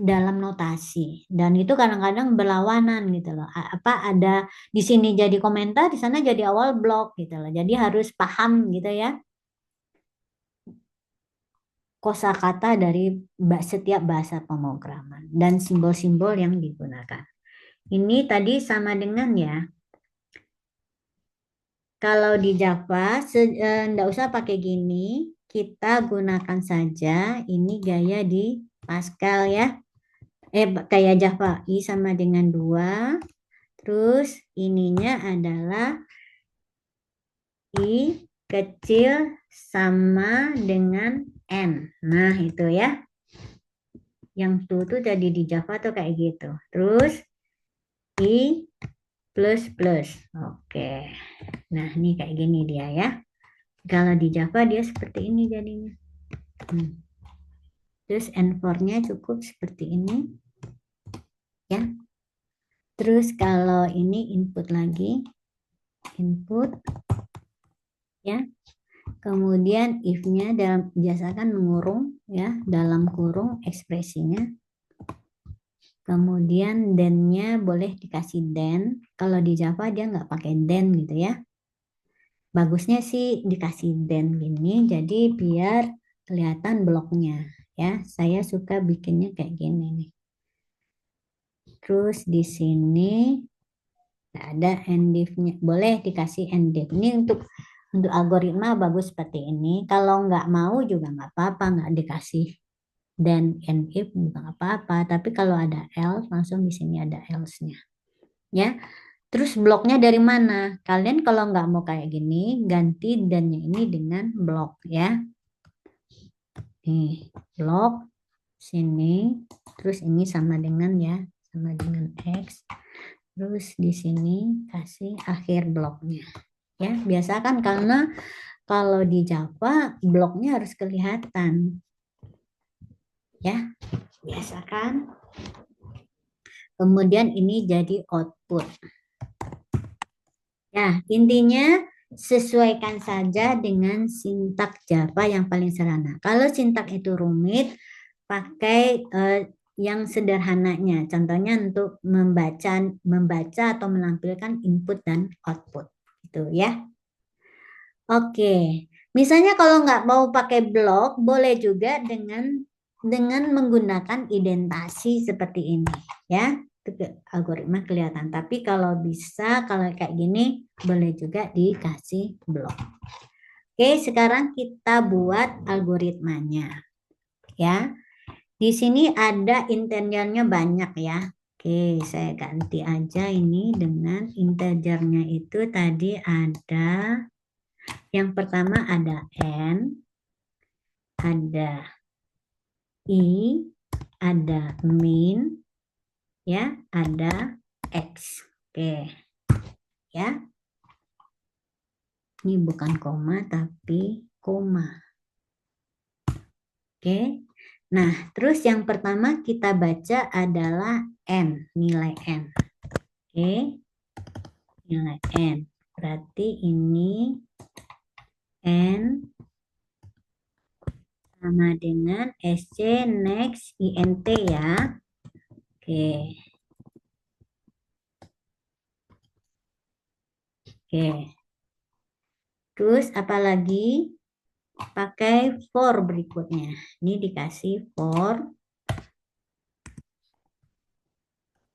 dalam notasi. Dan itu kadang-kadang berlawanan gitu loh. Apa ada di sini jadi komentar, di sana jadi awal blok gitu loh. Jadi harus paham gitu ya kosakata dari setiap bahasa pemrograman dan simbol-simbol yang digunakan. Ini tadi sama dengan ya. Kalau di Java, enggak usah pakai gini. Kita gunakan saja ini gaya di Pascal ya. Kayak Java. I sama dengan 2. Terus ininya adalah I kecil sama dengan N. Nah, itu ya. Yang tuh jadi di Java tuh kayak gitu. Terus I plus plus. Oke. Nah, ini kayak gini dia ya. Kalau di Java dia seperti ini jadinya. Terus N4-nya cukup seperti ini ya. Terus kalau ini input lagi, input ya. Kemudian if-nya dalam biasakan mengurung ya, dalam kurung ekspresinya. Kemudian then-nya boleh dikasih then. Kalau di Java dia nggak pakai then gitu ya. Bagusnya sih dikasih then gini, jadi biar kelihatan bloknya ya. Saya suka bikinnya kayak gini nih. Terus di sini ada endif-nya, boleh dikasih endif. Ini untuk algoritma bagus seperti ini. Kalau nggak mau juga nggak apa-apa, nggak dikasih then and if juga nggak apa-apa. Tapi kalau ada else, langsung di sini ada else-nya. Ya, terus bloknya dari mana? Kalian kalau nggak mau kayak gini, ganti dan-nya ini dengan blok ya. Nih, blok sini, terus ini sama dengan ya, sama dengan X. Terus di sini kasih akhir bloknya. Ya, biasa kan karena kalau di Java bloknya harus kelihatan. Ya, biasa kan? Kemudian ini jadi output. Ya, intinya sesuaikan saja dengan sintak Java yang paling sederhana. Kalau sintak itu rumit, pakai yang sederhananya. Contohnya untuk membaca atau menampilkan input dan output. Gitu ya. Oke. Misalnya kalau nggak mau pakai blok, boleh juga dengan menggunakan indentasi seperti ini, ya. Algoritma kelihatan. Tapi kalau bisa, kalau kayak gini, boleh juga dikasih blok. Oke, sekarang kita buat algoritmanya, ya. Di sini ada integernya banyak ya. Oke, saya ganti aja ini dengan integernya itu tadi ada, yang pertama ada N, ada I, ada min, ya, ada X. Oke, ya. Ini bukan koma tapi koma. Oke. Nah, terus yang pertama kita baca adalah N, nilai N. Oke. Nilai N. Berarti ini N sama dengan SC next INT ya. Oke. Oke. Terus apalagi? Pakai for berikutnya. Ini dikasih for.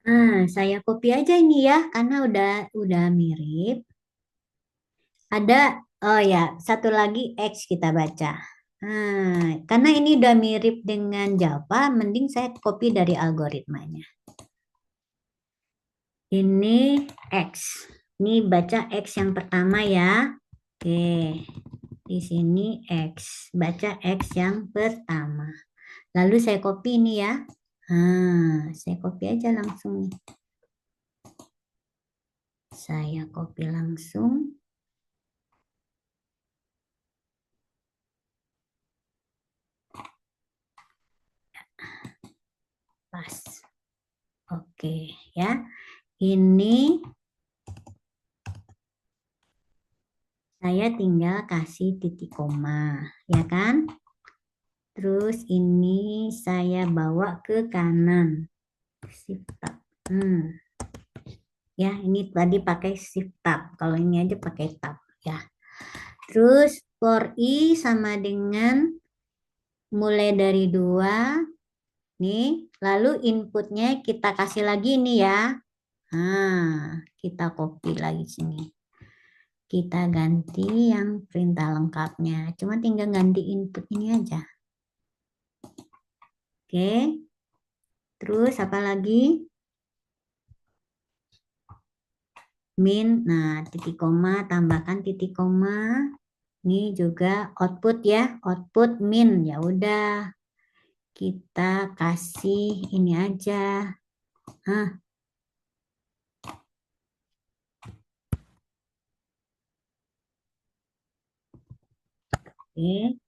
Nah, saya copy aja ini ya karena udah mirip. Ada oh ya, satu lagi X kita baca. Nah, karena ini udah mirip dengan Java, mending saya copy dari algoritmanya. Ini X. Ini baca X yang pertama ya. Oke. Di sini X. Baca X yang pertama. Lalu saya copy ini ya. Nah, saya copy aja langsung. Saya copy langsung. Pas. Oke, ya. Ini saya tinggal kasih titik koma, ya kan? Terus ini saya bawa ke kanan. Shift tab. Ya, ini tadi pakai shift tab. Kalau ini aja pakai tab, ya. Terus for I sama dengan mulai dari 2. Nih, lalu inputnya kita kasih lagi nih ya. Nah, kita copy lagi sini. Kita ganti yang perintah lengkapnya. Cuma tinggal ganti input ini aja. Oke. Terus apa lagi? Min. Nah, titik koma, tambahkan titik koma. Ini juga output ya, output min. Ya udah. kita kasih ini aja. Oke,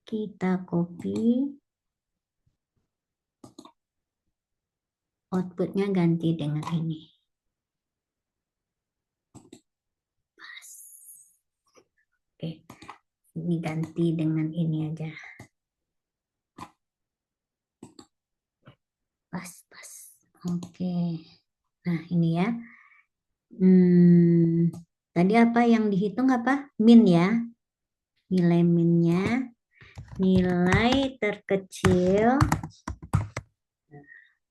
kita copy. Outputnya ganti dengan ini. Pas. Oke, ini ganti dengan ini aja. Pas. Oke. Nah, ini ya. Tadi apa yang dihitung apa? Min ya. Nilai minnya. Nilai terkecil.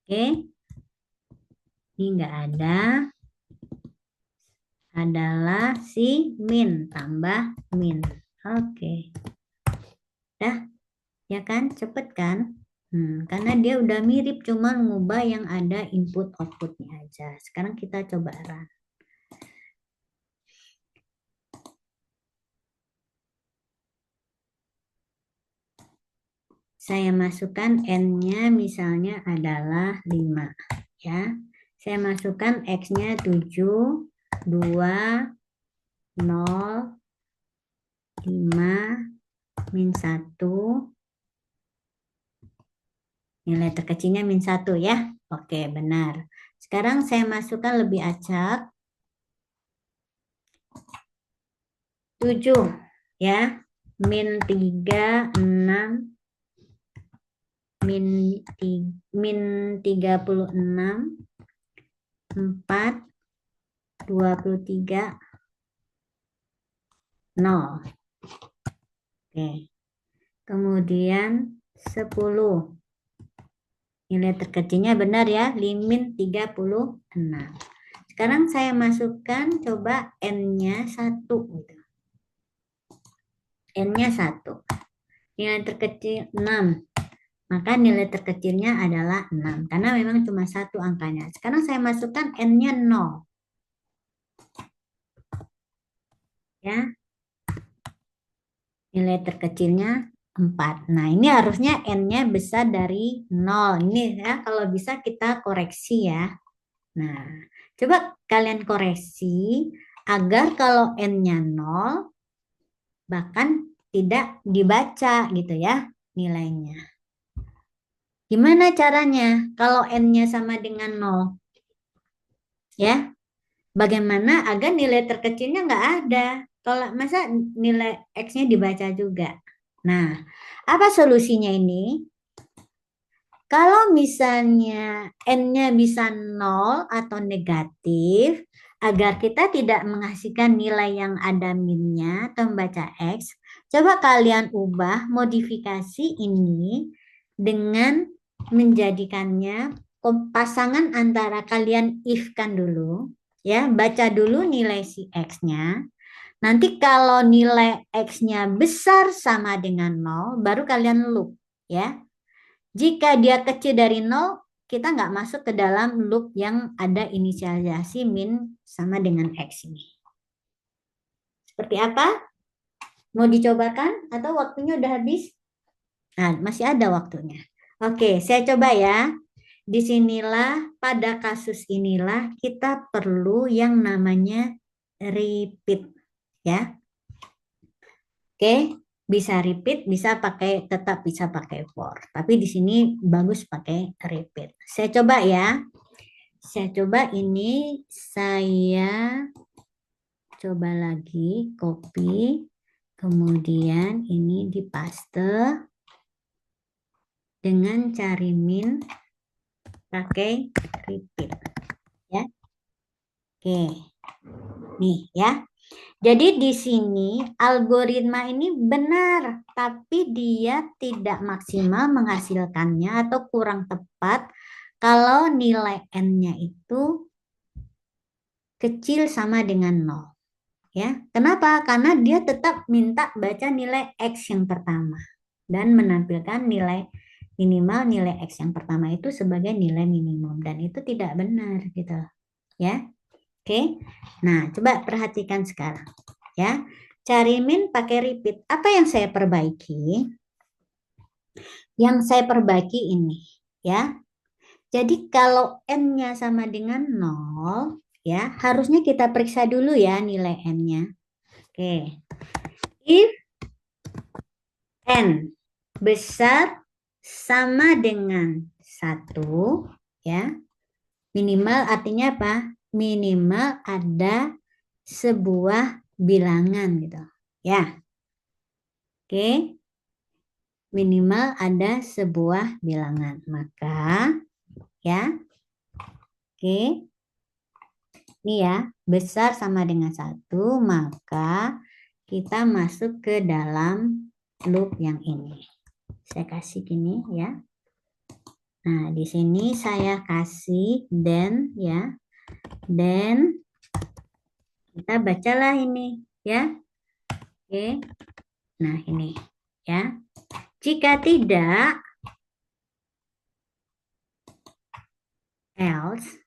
Oke. Ini enggak ada. Adalah si min tambah min. Oke. Dah. Ya kan? Cepet kan? Karena dia udah mirip, cuma ngubah yang ada input outputnya aja. Sekarang kita coba run. Saya masukkan n-nya misalnya adalah 5. Ya. Saya masukkan x-nya 7, 2, 0, 5, min 1. Nilai terkecilnya min 1 ya. Oke, benar. Sekarang saya masukkan lebih acak. 7 ya. Min 3, 6. Min 36. 4. 23. 0. Oke. Kemudian 10. Nilai terkecilnya benar ya, min 36. Sekarang saya masukkan coba n-nya 1. N-nya 1. Nilai terkecil 6. Maka nilai terkecilnya adalah 6. Karena memang cuma 1 angkanya. Sekarang saya masukkan n-nya 0. Ya. Nilai terkecilnya 4. Nah, ini harusnya n-nya besar dari 0. Ini ya, kalau bisa kita koreksi ya. Nah, coba kalian koreksi agar kalau n-nya 0 bahkan tidak dibaca gitu ya nilainya. Gimana caranya kalau n-nya sama dengan 0? Ya, bagaimana agar nilai terkecilnya nggak ada? Kalau masa nilai x-nya dibaca juga. Nah, apa solusinya ini? Kalau misalnya n-nya bisa 0 atau negatif, agar kita tidak menghasilkan nilai yang ada min-nya atau membaca x, coba kalian ubah modifikasi ini dengan menjadikannya pasangan antara kalian if-kan dulu, ya, baca dulu nilai si x-nya. Nanti kalau nilai x-nya besar sama dengan 0, baru kalian loop, ya. Jika dia kecil dari 0, kita nggak masuk ke dalam loop yang ada inisialisasi min sama dengan x ini. Seperti apa? Mau dicobakan atau waktunya udah habis? Nah, masih ada waktunya. Oke, saya coba ya. Disinilah, pada kasus inilah kita perlu yang namanya repeat. Ya. Oke. Bisa repeat, tetap bisa pakai for. Tapi di sini bagus pakai repeat. Saya coba ya. Saya coba ini, saya coba lagi copy. Kemudian ini dipaste dengan cari min pakai repeat. Ya. Oke. Nih ya. Jadi di sini algoritma ini benar, tapi dia tidak maksimal menghasilkannya atau kurang tepat kalau nilai n-nya itu kecil sama dengan 0. Ya, kenapa? Karena dia tetap minta baca nilai x yang pertama dan menampilkan nilai minimal nilai x yang pertama itu sebagai nilai minimum dan itu tidak benar gitu. Ya. Oke. Nah, coba perhatikan sekarang. Ya, cari min pakai repeat. Apa yang saya perbaiki? Yang saya perbaiki ini, ya. Jadi kalau N-nya sama dengan 0, ya, harusnya kita periksa dulu ya nilai N-nya. Oke. If N besar sama dengan 1, ya. Minimal artinya apa? Minimal ada sebuah bilangan gitu. Ya. Oke. Minimal ada sebuah bilangan. Maka ya. Oke. Ini ya, besar sama dengan 1, maka kita masuk ke dalam loop yang ini. Saya kasih gini ya. Nah, di sini saya kasih then ya. Then kita bacalah ini ya. Oke. Nah, ini ya. Jika tidak, else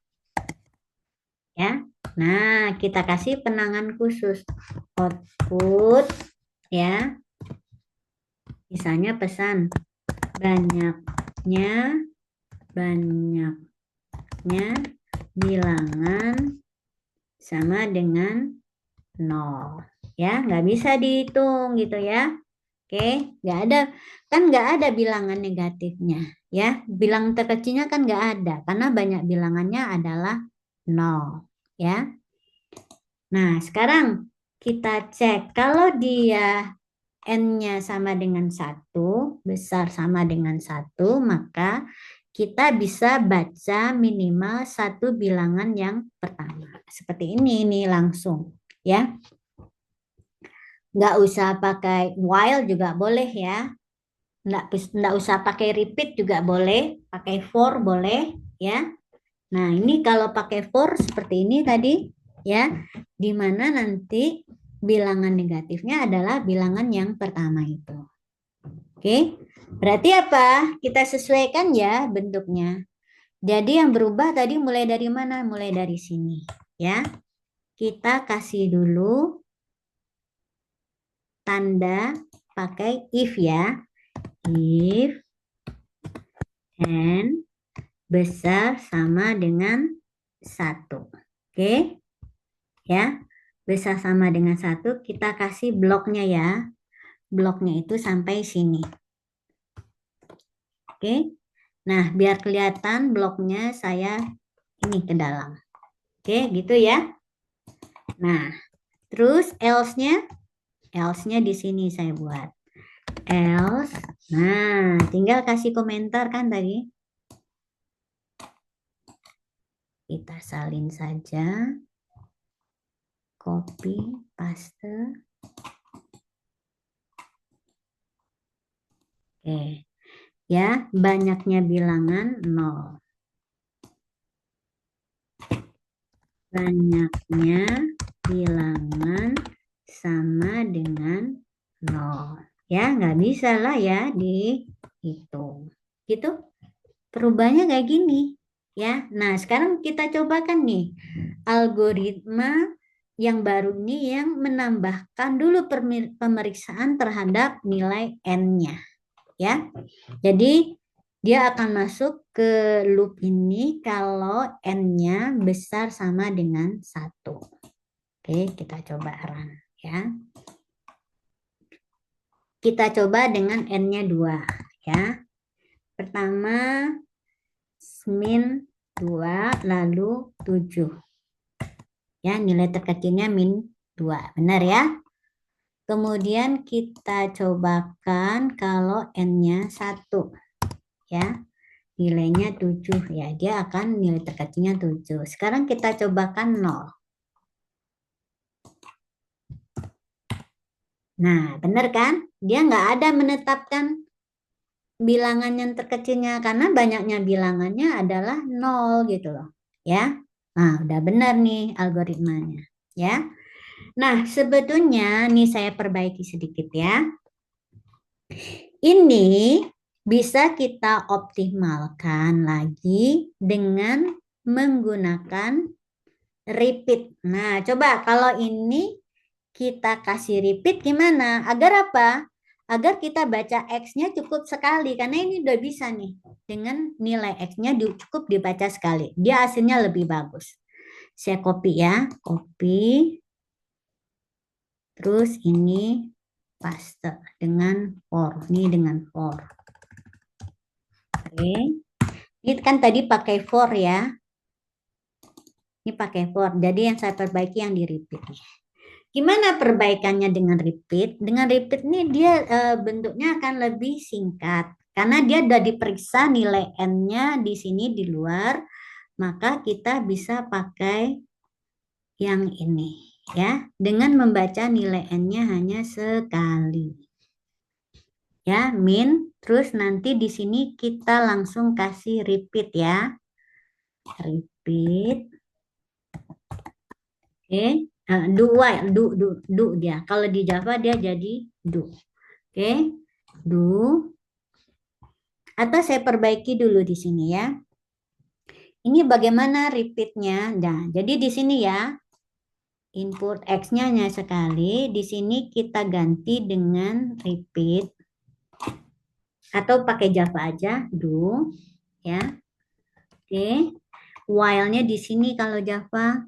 ya. Nah, kita kasih penangan khusus output ya. Misalnya pesan banyaknya bilangan sama dengan 0 ya, nggak bisa dihitung gitu ya. Oke, nggak ada, kan nggak ada bilangan negatifnya ya, bilangan terkecilnya kan nggak ada karena banyak bilangannya adalah 0 ya. Nah, sekarang kita cek kalau dia N-nya sama dengan 1, besar sama dengan 1, maka kita bisa baca minimal satu bilangan yang pertama. Seperti ini nih langsung ya. Nggak usah pakai while juga boleh ya. Nggak usah pakai repeat juga boleh. Pakai for boleh ya. Nah ini kalau pakai for seperti ini tadi ya. Dimana nanti bilangan negatifnya adalah bilangan yang pertama itu. Oke, berarti apa? Kita sesuaikan ya bentuknya. Jadi yang berubah tadi mulai dari mana? Mulai dari sini ya. Kita kasih dulu tanda pakai if ya. If n besar sama dengan 1. Oke. Ya. Besar sama dengan 1, kita kasih bloknya ya. Bloknya itu sampai sini. Oke. Nah, biar kelihatan bloknya saya ini ke dalam. Oke, gitu ya. Nah, terus else-nya di sini saya buat. Else. Nah, tinggal kasih komentar kan tadi. Kita salin saja. Copy, paste. Oke. Ya, banyaknya bilangan 0. Banyaknya bilangan sama dengan 0. Ya, nggak bisa lah ya dihitung. Gitu. Perubahannya kayak gini. Ya, nah sekarang kita cobakan nih algoritma yang baru ini yang menambahkan dulu pemeriksaan terhadap nilai N-nya. Ya, jadi dia akan masuk ke loop ini kalau N-nya besar sama dengan 1. Oke, kita coba run ya. Kita coba dengan N-nya 2 ya. Pertama min 2 lalu 7. Ya, nilai terkecilnya min 2. Benar ya? Kemudian kita cobakan kalau N-nya 1. Ya. Nilainya 7 ya. Dia akan nilai terkecilnya 7. Sekarang kita cobakan 0. Nah, benar kan? Dia nggak ada menetapkan bilangan yang terkecilnya karena banyaknya bilangannya adalah 0 gitu loh. Ya. Nah, udah benar nih algoritmanya. Ya. Nah, sebetulnya nih saya perbaiki sedikit ya. Ini bisa kita optimalkan lagi dengan menggunakan repeat. Nah, coba kalau ini kita kasih repeat gimana? Agar apa? agar kita baca X-nya cukup sekali, karena ini udah bisa nih. Dengan nilai X-nya cukup dibaca sekali. Dia hasilnya lebih bagus. Saya copy ya, copy. Terus ini paste dengan for. Ini dengan for. Oke. Ini kan tadi pakai for ya. Ini pakai for. Jadi yang saya perbaiki yang di repeat. Gimana perbaikannya dengan repeat? Dengan repeat ini dia bentuknya akan lebih singkat. Karena dia sudah diperiksa nilai N-nya di sini di luar, maka kita bisa pakai yang ini ya, dengan membaca nilai N-nya hanya sekali. Ya, min, terus nanti di sini kita langsung kasih repeat ya. Repeat. Oke, do while, do dia. Kalau di Java dia jadi do. Oke, do. Atau saya perbaiki dulu di sini ya. Ini bagaimana repeatnya? Nah, jadi di sini ya, input X-nya hanya sekali. Di sini kita ganti dengan repeat. Atau pakai Java aja, do. Ya, oke. While-nya di sini kalau Java,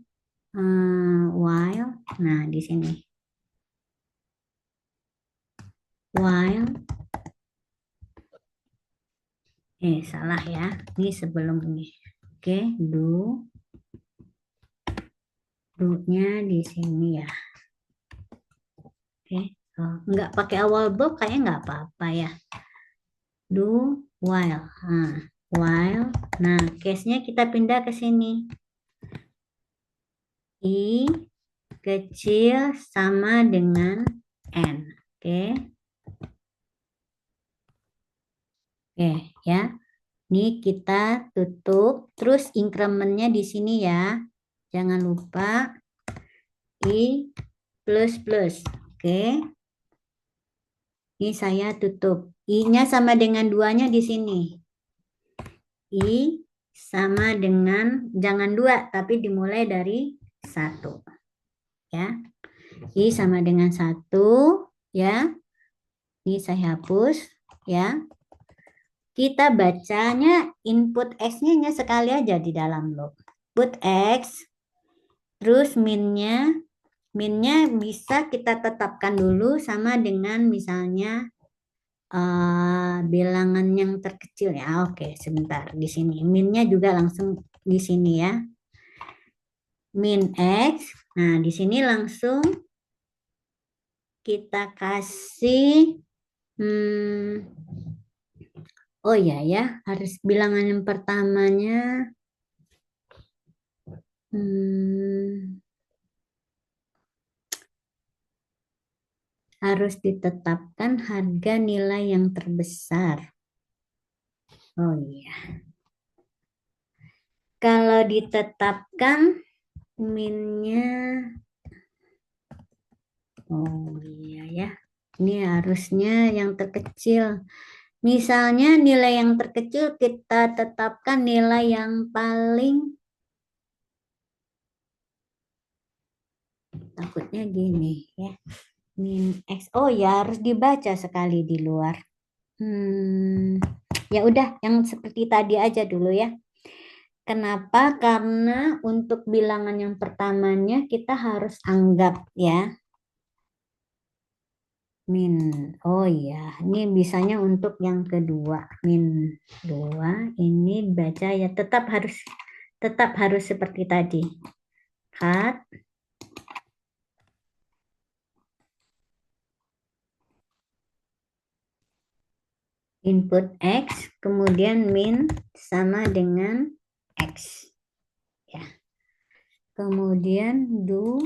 while. Nah, di sini. While. Salah ya. Ini sebelum ini. Oke, do. Do-nya di sini ya. Oke, nggak pakai awal block kayaknya nggak apa-apa ya. Do while. While. Nah, case-nya kita pindah ke sini. I kecil sama dengan N. Oke. Oke, ya. Ini kita tutup. Terus increment-nya di sini ya. Jangan lupa I plus plus. Oke. Ini saya tutup. I-nya sama dengan 2-nya di sini. I sama dengan, jangan 2, tapi dimulai dari 1. Ya. I sama dengan 1. Ya. Ini saya hapus. Ya. Kita bacanya input X-nya sekali aja di dalam loop. Put X. Terus minnya bisa kita tetapkan dulu sama dengan misalnya bilangan yang terkecil ya. Oke, sebentar di sini. Minnya juga langsung di sini ya. Min X. Nah, di sini langsung kita kasih oh ya, harus bilangan yang pertamanya harus ditetapkan harga nilai yang terbesar. Oh iya. Kalau ditetapkan minnya, oh iya ya, ini harusnya yang terkecil. Misalnya nilai yang terkecil kita tetapkan nilai yang paling, takutnya gini ya, min X. Oh ya, harus dibaca sekali di luar. Ya udah, yang seperti tadi aja dulu ya. Kenapa? Karena untuk bilangan yang pertamanya kita harus anggap ya. Min. Oh iya, ini bisanya untuk yang kedua. Min 2 ini baca ya tetap harus seperti tadi. Cut. Input X, kemudian min sama dengan X. Ya. Kemudian do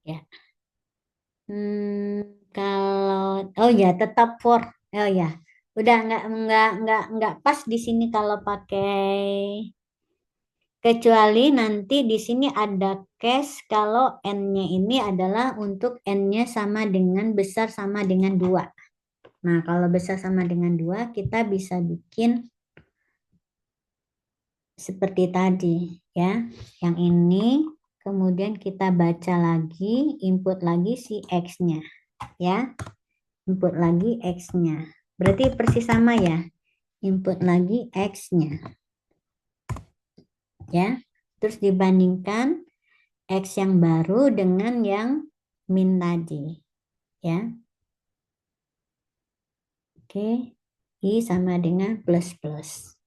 ya. Kalau oh ya tetap for. Oh ya. Udah nggak pas di sini kalau pakai, kecuali nanti di sini ada case kalau N-nya ini adalah untuk N-nya sama dengan besar sama dengan 2. Nah, kalau besar sama dengan 2 kita bisa bikin seperti tadi ya. Yang ini kemudian kita baca lagi, input lagi si X-nya ya. Input lagi X-nya. Berarti persis sama ya. Input lagi X-nya. Ya. Terus dibandingkan X yang baru dengan yang min tadi. Ya. Oke. I sama dengan plus plus.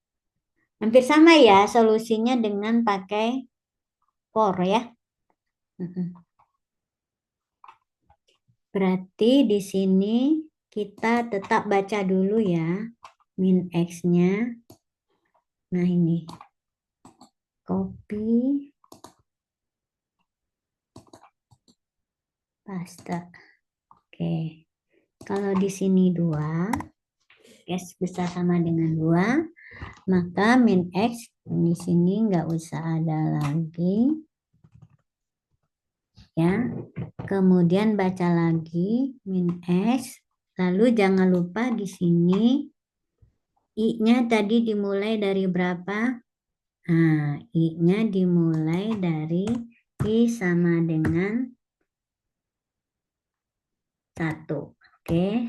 Hampir sama ya solusinya dengan pakai for ya. Berarti di sini kita tetap baca dulu ya min X-nya. Nah ini copy paste. Oke. Kalau di sini 2, X besar sama dengan 2, maka min X di sini nggak usah ada lagi. Ya. Kemudian baca lagi min X. Lalu jangan lupa di sini I-nya tadi dimulai dari berapa? Nah, I-nya dimulai dari I sama dengan 1. Oke.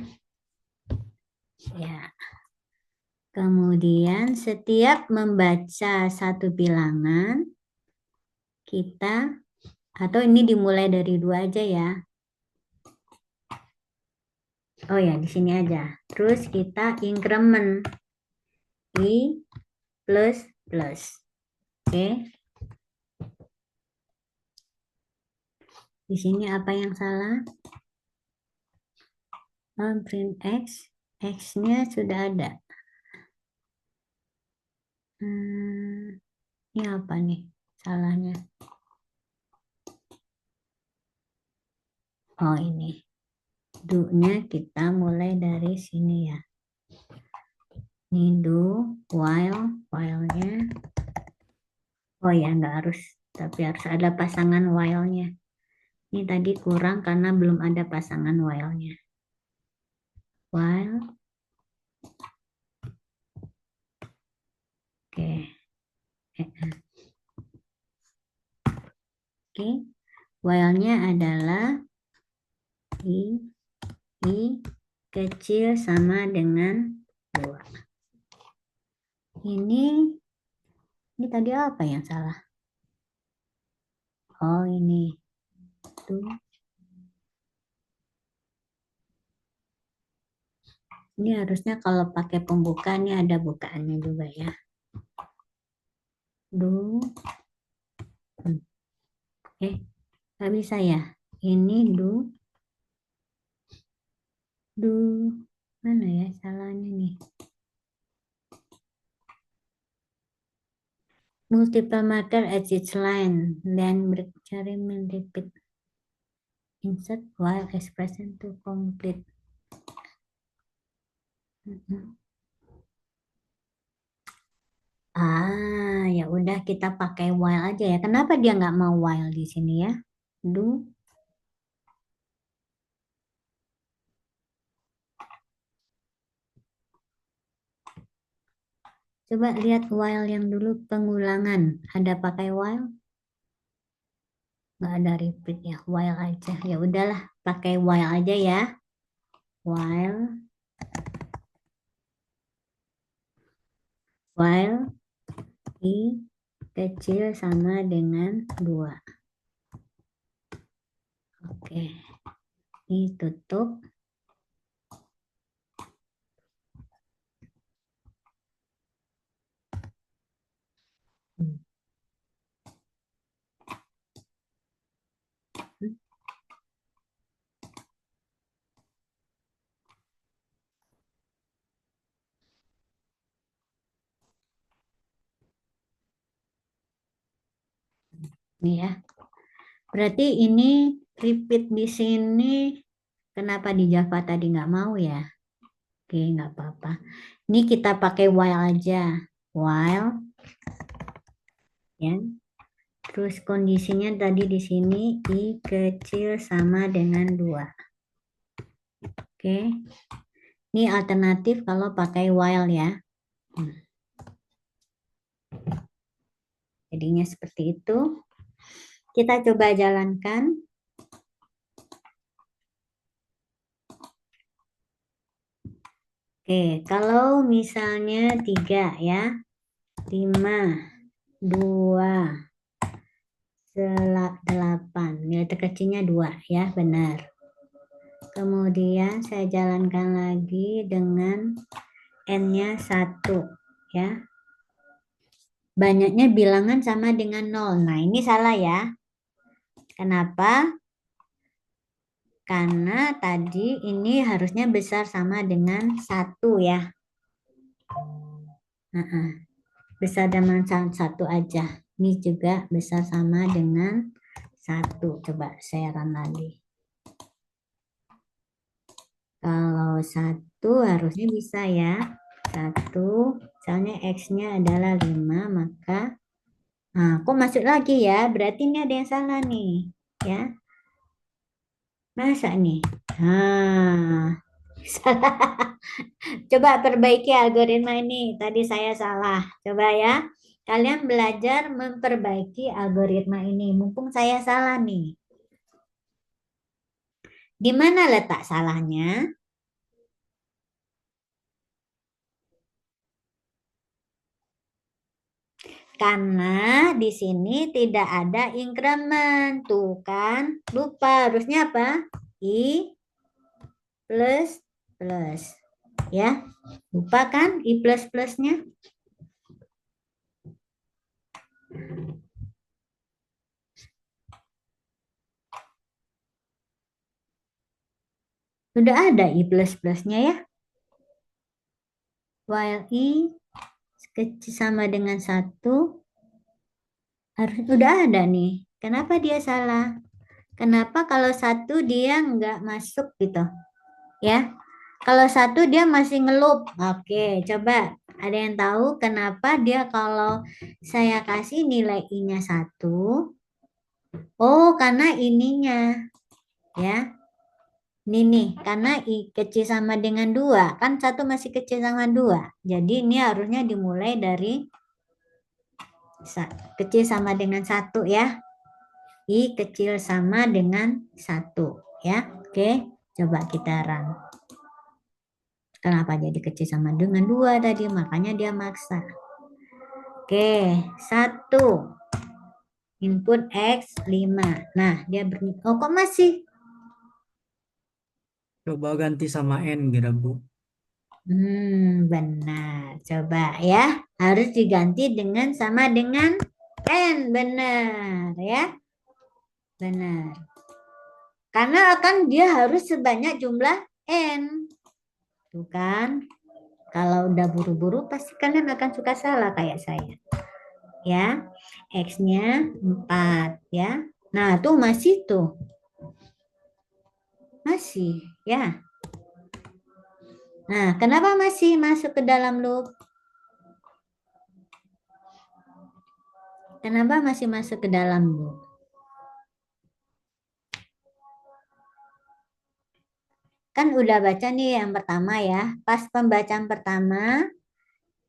Ya. Kemudian setiap membaca satu bilangan, kita, atau ini dimulai dari 2 aja ya. Oh ya, di sini aja. Terus kita increment I plus plus. Oke. Di sini apa yang salah? Oh, print X. X-nya sudah ada. Ini apa nih salahnya? Oh ini. Do-nya kita mulai dari sini ya. Ini do, while-nya. Oh ya, nggak harus. Tapi harus ada pasangan while-nya. Ini tadi kurang karena belum ada pasangan while-nya. While. Oke. Oke. While-nya adalah I kecil sama dengan 2. Ini tadi apa yang salah? Oh ini. Tuh. Ini harusnya kalau pakai pembuka ini ada bukaannya juga ya. Do. Nggak bisa ya. Ini do. Mana ya salahnya nih. Multiple marker at each line. Then experiment repeat. Insert while expression to complete. Ya udah kita pakai while aja ya. Kenapa dia nggak mau while di sini ya? Do. Coba lihat while yang dulu pengulangan. Ada pakai while? Nggak ada repeat ya. While aja. Ya udahlah, pakai while aja ya. While I kecil sama dengan 2. Oke. Ini tutup. Nih ya. Berarti ini repeat di sini. Kenapa di Java tadi nggak mau ya? Oke, nggak apa-apa. Ini kita pakai while aja. While. Ya. Terus kondisinya tadi di sini I kecil sama dengan 2. Oke. Ini alternatif kalau pakai while ya. Jadinya seperti itu. Kita coba jalankan. Oke, kalau misalnya 3 ya. 5, 2, 8. Nilai terkecilnya 2 ya, benar. Kemudian saya jalankan lagi dengan N-nya 1 ya. Banyaknya bilangan sama dengan 0. Nah, ini salah ya. Kenapa? Karena tadi ini harusnya besar sama dengan 1 ya. Besar dengan 1 aja. Ini juga besar sama dengan 1. Coba saya run lagi. Kalau 1 harusnya bisa ya. 1, misalnya X-nya adalah 5, maka nah, kok masuk lagi ya? Berarti ini ada yang salah nih, ya. Masa nih? Nah, salah. Coba perbaiki algoritma ini. Tadi saya salah. Coba ya. Kalian belajar memperbaiki algoritma ini. Mumpung saya salah nih. Di mana letak salahnya? Karena di sini tidak ada increment. Tuh kan, lupa. Harusnya apa? I plus plus. Ya, lupa kan I plus plusnya? Sudah ada I plus plusnya ya. While I kecil sama dengan 1, harus udah ada nih. Kenapa dia salah? Kenapa kalau 1 dia nggak masuk gitu? Ya, kalau 1 dia masih ngelup. Oke, coba ada yang tahu kenapa dia kalau saya kasih nilai I-nya 1? Oh, karena ininya ya. Ini nih, karena I kecil sama dengan 2. Kan 1 masih kecil sama 2. Jadi ini harusnya dimulai dari kecil sama dengan 1 ya. I kecil sama dengan 1 ya. Oke, coba kita run. Kenapa jadi kecil sama dengan 2 tadi? Makanya dia maksa. Oke, 1. Input X 5. Nah, dia oh kok masih? Coba ganti sama N gitu, Bu. Benar. Coba ya. Harus diganti dengan sama dengan N. Benar ya. Benar. Karena akan dia harus sebanyak jumlah N. Tuh kan. Kalau udah buru-buru pasti kalian akan suka salah kayak saya. Ya. X-nya 4 ya. Nah, tuh masih tuh. Masih ya. Nah, kenapa masih masuk ke dalam loop? Kenapa masih masuk ke dalam loop? Kan udah baca nih yang pertama ya. Pas pembacaan pertama,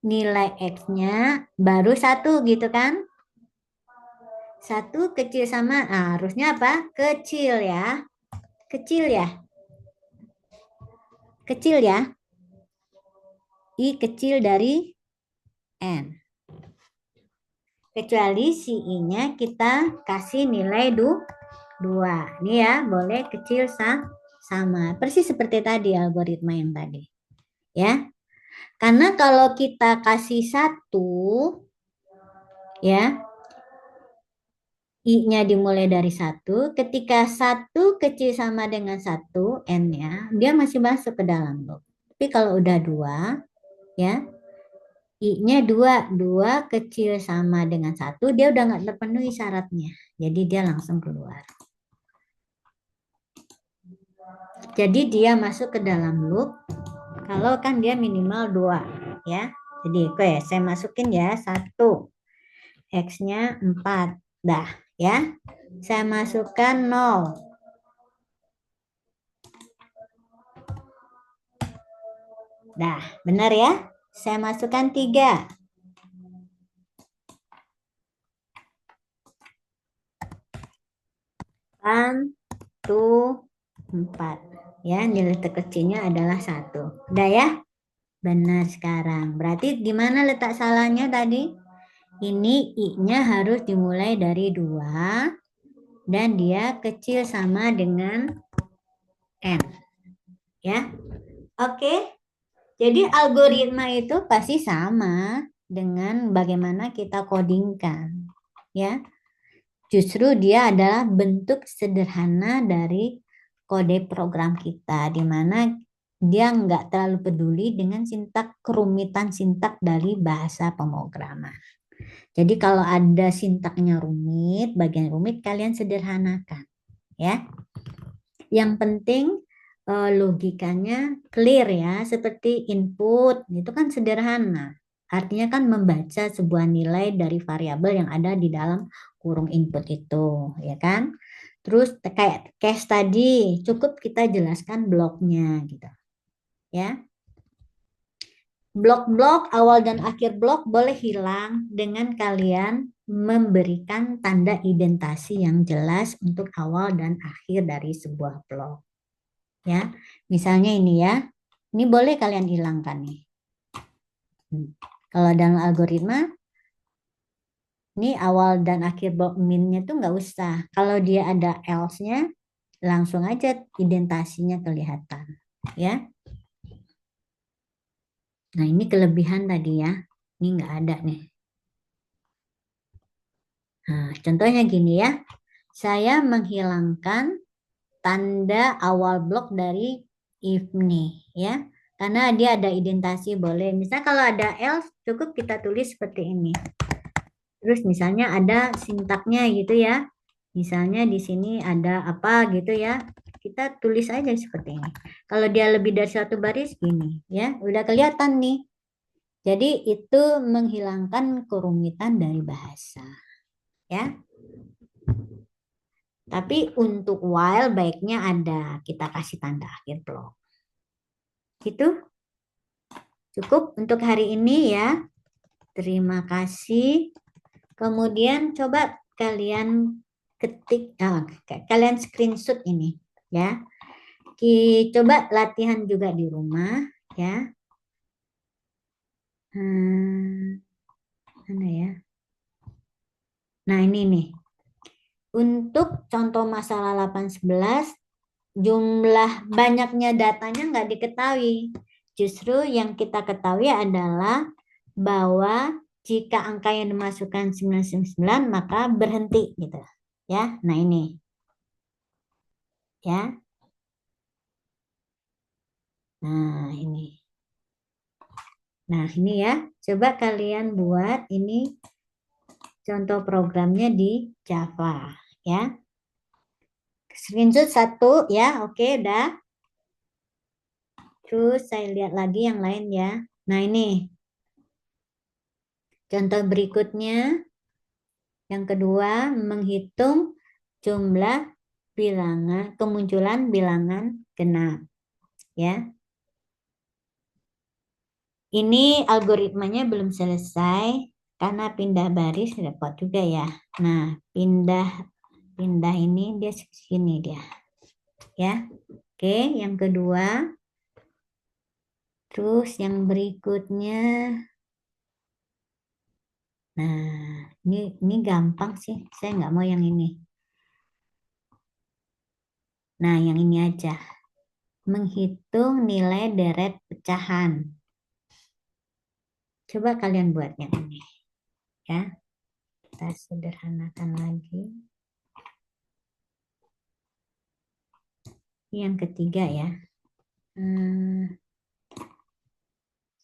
nilai X-nya baru 1 gitu kan. 1 kecil sama, nah, harusnya apa? Kecil ya. Kecil ya. Kecil ya. I kecil dari N. Kecuali si I-nya kita kasih nilai 2. Ini ya, boleh kecil sama. Persis seperti tadi algoritma yang tadi. Ya. Karena kalau kita kasih 1, ya, I-nya dimulai dari 1. Ketika 1 kecil sama dengan 1, N-nya, dia masih masuk ke dalam loop. Tapi kalau udah 2, ya, I-nya 2. 2 kecil sama dengan 1, dia udah nggak terpenuhi syaratnya. Jadi dia langsung keluar. Jadi dia masuk ke dalam loop kalau kan dia minimal 2. Ya. Jadi oke, saya masukin ya 1. X-nya 4. Dah, ya. Saya masukkan 0. Dah, benar ya? Saya masukkan 3. 8 to 4. Ya, nilai terkecilnya adalah 1. Udah ya? Benar sekarang. Berarti di mana letak salahnya tadi? Ini I-nya harus dimulai dari 2 dan dia kecil sama dengan N. Ya. Oke. Jadi algoritma itu pasti sama dengan bagaimana kita codingkan. Ya. Justru dia adalah bentuk sederhana dari kode program kita, di mana dia nggak terlalu peduli dengan kerumitan sintak dari bahasa pemrograman. Jadi kalau ada sintaknya rumit, bagian rumit kalian sederhanakan, ya. Yang penting logikanya clear ya, seperti input itu kan sederhana. Artinya kan membaca sebuah nilai dari variabel yang ada di dalam kurung input itu, ya kan? Terus kayak case tadi, cukup kita jelaskan bloknya gitu. Ya. Blok-blok awal dan akhir blok boleh hilang dengan kalian memberikan tanda identasi yang jelas untuk awal dan akhir dari sebuah blok. Ya, misalnya ini ya. Ini boleh kalian hilangkan nih. Kalau dalam algoritma ini awal dan akhir blok min-nya tuh nggak usah. Kalau dia ada else-nya, langsung aja identasinya kelihatan. Ya. Nah, ini kelebihan tadi ya. Ini nggak ada nih. Nah, contohnya gini ya. Saya menghilangkan tanda awal blok dari if nih ya. Karena dia ada identasi boleh. Misalnya kalau ada else cukup kita tulis seperti ini. Terus misalnya ada sintaknya gitu ya. Misalnya di sini ada apa gitu ya. Kita tulis aja seperti ini. Kalau dia lebih dari satu baris gini ya. Udah kelihatan nih. Jadi itu menghilangkan kerumitan dari bahasa. Ya. Tapi untuk while baiknya ada. Kita kasih tanda akhir blok. Gitu. Cukup untuk hari ini ya. Terima kasih. Kemudian coba kalian ketik, kalian screenshot ini ya. Coba latihan juga di rumah ya. Mana ya? Nah ini nih. Untuk contoh masalah 811, jumlah banyaknya datanya nggak diketahui. Justru yang kita ketahui adalah bahwa jika angka yang dimasukkan 999 maka berhenti gitu. Ya, nah ini. Ya. Nah, ini. Nah, ini ya. Coba kalian buat ini contoh programnya di Java, ya. Screenshot satu ya. Oke, udah. Terus saya lihat lagi yang lain ya. Nah, ini. Contoh berikutnya. Yang kedua, menghitung jumlah bilangan, kemunculan bilangan genap, ya. Ini algoritmanya belum selesai karena pindah baris repot juga ya. Nah, pindah ini dia sini dia. Ya. Oke, yang kedua. Terus yang berikutnya. Nah, ini gampang sih. Saya nggak mau yang ini. Nah, yang ini aja. Menghitung nilai deret pecahan. Coba kalian buat yang ini. Ya. Kita sederhanakan lagi. Yang ketiga ya.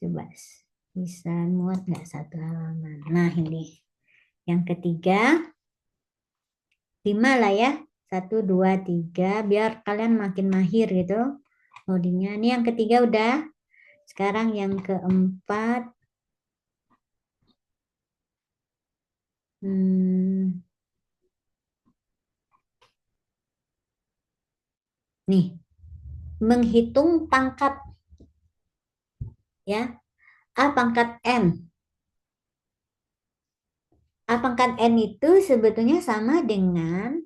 Coba bisa muat nggak satu halaman. Nah ini. Yang ketiga. 5 lah ya. 1, 2, 3. Biar kalian makin mahir gitu. Codingnya. Ini yang ketiga udah. Sekarang yang keempat. Nih. Menghitung pangkat. Ya. A pangkat N. A pangkat N itu sebetulnya sama dengan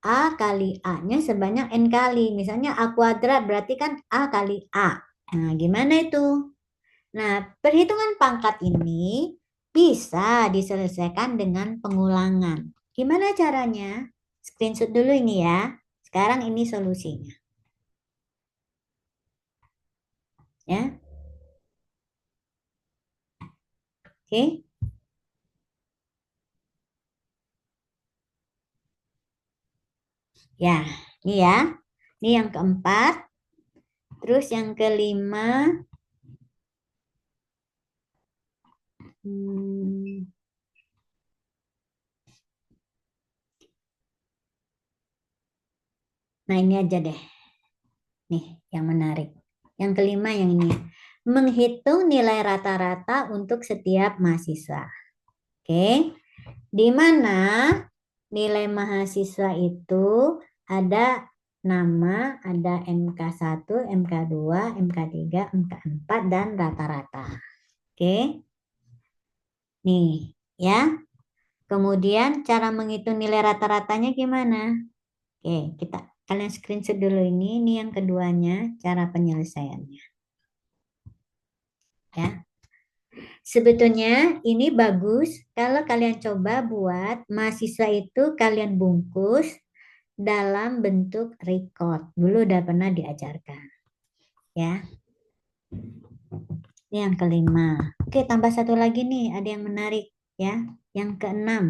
A kali A-nya sebanyak N kali. Misalnya A kuadrat berarti kan A kali A. Nah, gimana itu? Nah, perhitungan pangkat ini bisa diselesaikan dengan pengulangan. Gimana caranya? Screenshot dulu ini ya. Sekarang ini solusinya. Ya, oke. Ya, ini ya. Ini yang keempat. Terus yang kelima. Nah, ini aja deh. Nih, yang menarik. Yang kelima yang ini. Menghitung nilai rata-rata untuk setiap mahasiswa. Oke. Di mana nilai mahasiswa itu ada nama, ada MK1, MK2, MK3, MK4, dan rata-rata. Oke. Nih, ya. Kemudian cara menghitung nilai rata-ratanya gimana? Oke, kalian screenshot dulu ini. Ini yang keduanya, cara penyelesaiannya. Ya. Sebetulnya ini bagus kalau kalian coba buat mahasiswa itu kalian bungkus dalam bentuk record. Dulu udah pernah diajarkan. Ya. Ini yang kelima. Oke, tambah satu lagi nih, ada yang menarik ya. Yang keenam.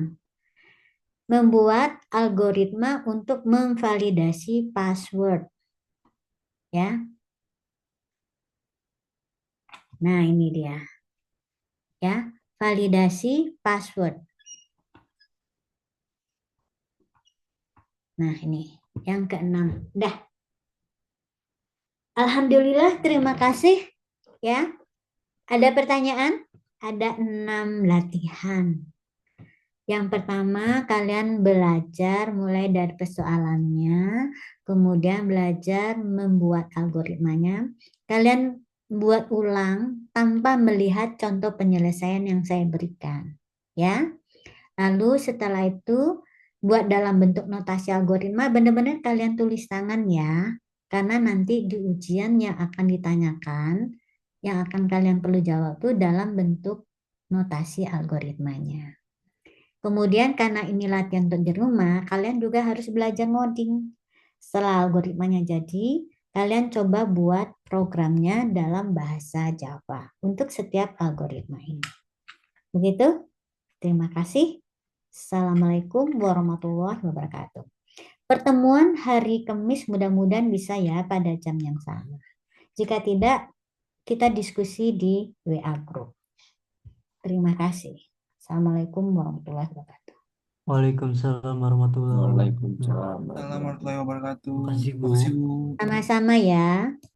Membuat algoritma untuk memvalidasi password. Ya. Nah, ini dia. Ya, validasi password. Nah, ini yang keenam. Dah. Alhamdulillah, terima kasih ya. Ada pertanyaan? Ada 6 latihan. Yang pertama, kalian belajar mulai dari persoalannya, kemudian belajar membuat algoritmanya. Kalian buat ulang tanpa melihat contoh penyelesaian yang saya berikan. Ya. Lalu setelah itu, buat dalam bentuk notasi algoritma, benar-benar kalian tulis tangan ya. Karena nanti di ujian yang akan ditanyakan, yang akan kalian perlu jawab itu dalam bentuk notasi algoritmanya. Kemudian karena ini latihan untuk di rumah, kalian juga harus belajar ngoding. Setelah algoritmanya jadi, kalian coba buat programnya dalam bahasa Java untuk setiap algoritma ini. Begitu? Terima kasih. Assalamualaikum warahmatullahi wabarakatuh. Pertemuan hari Kamis mudah-mudahan bisa ya pada jam yang sama. Jika tidak, kita diskusi di WA Group. Terima kasih. Assalamualaikum warahmatullahi wabarakatuh. Waalaikumsalam warahmatullahi wabarakatuh. Waalaikumsalam. Assalamualaikum warahmatullahi wabarakatuh. Makasih, Bu. Makasih, Bu. Sama-sama ya.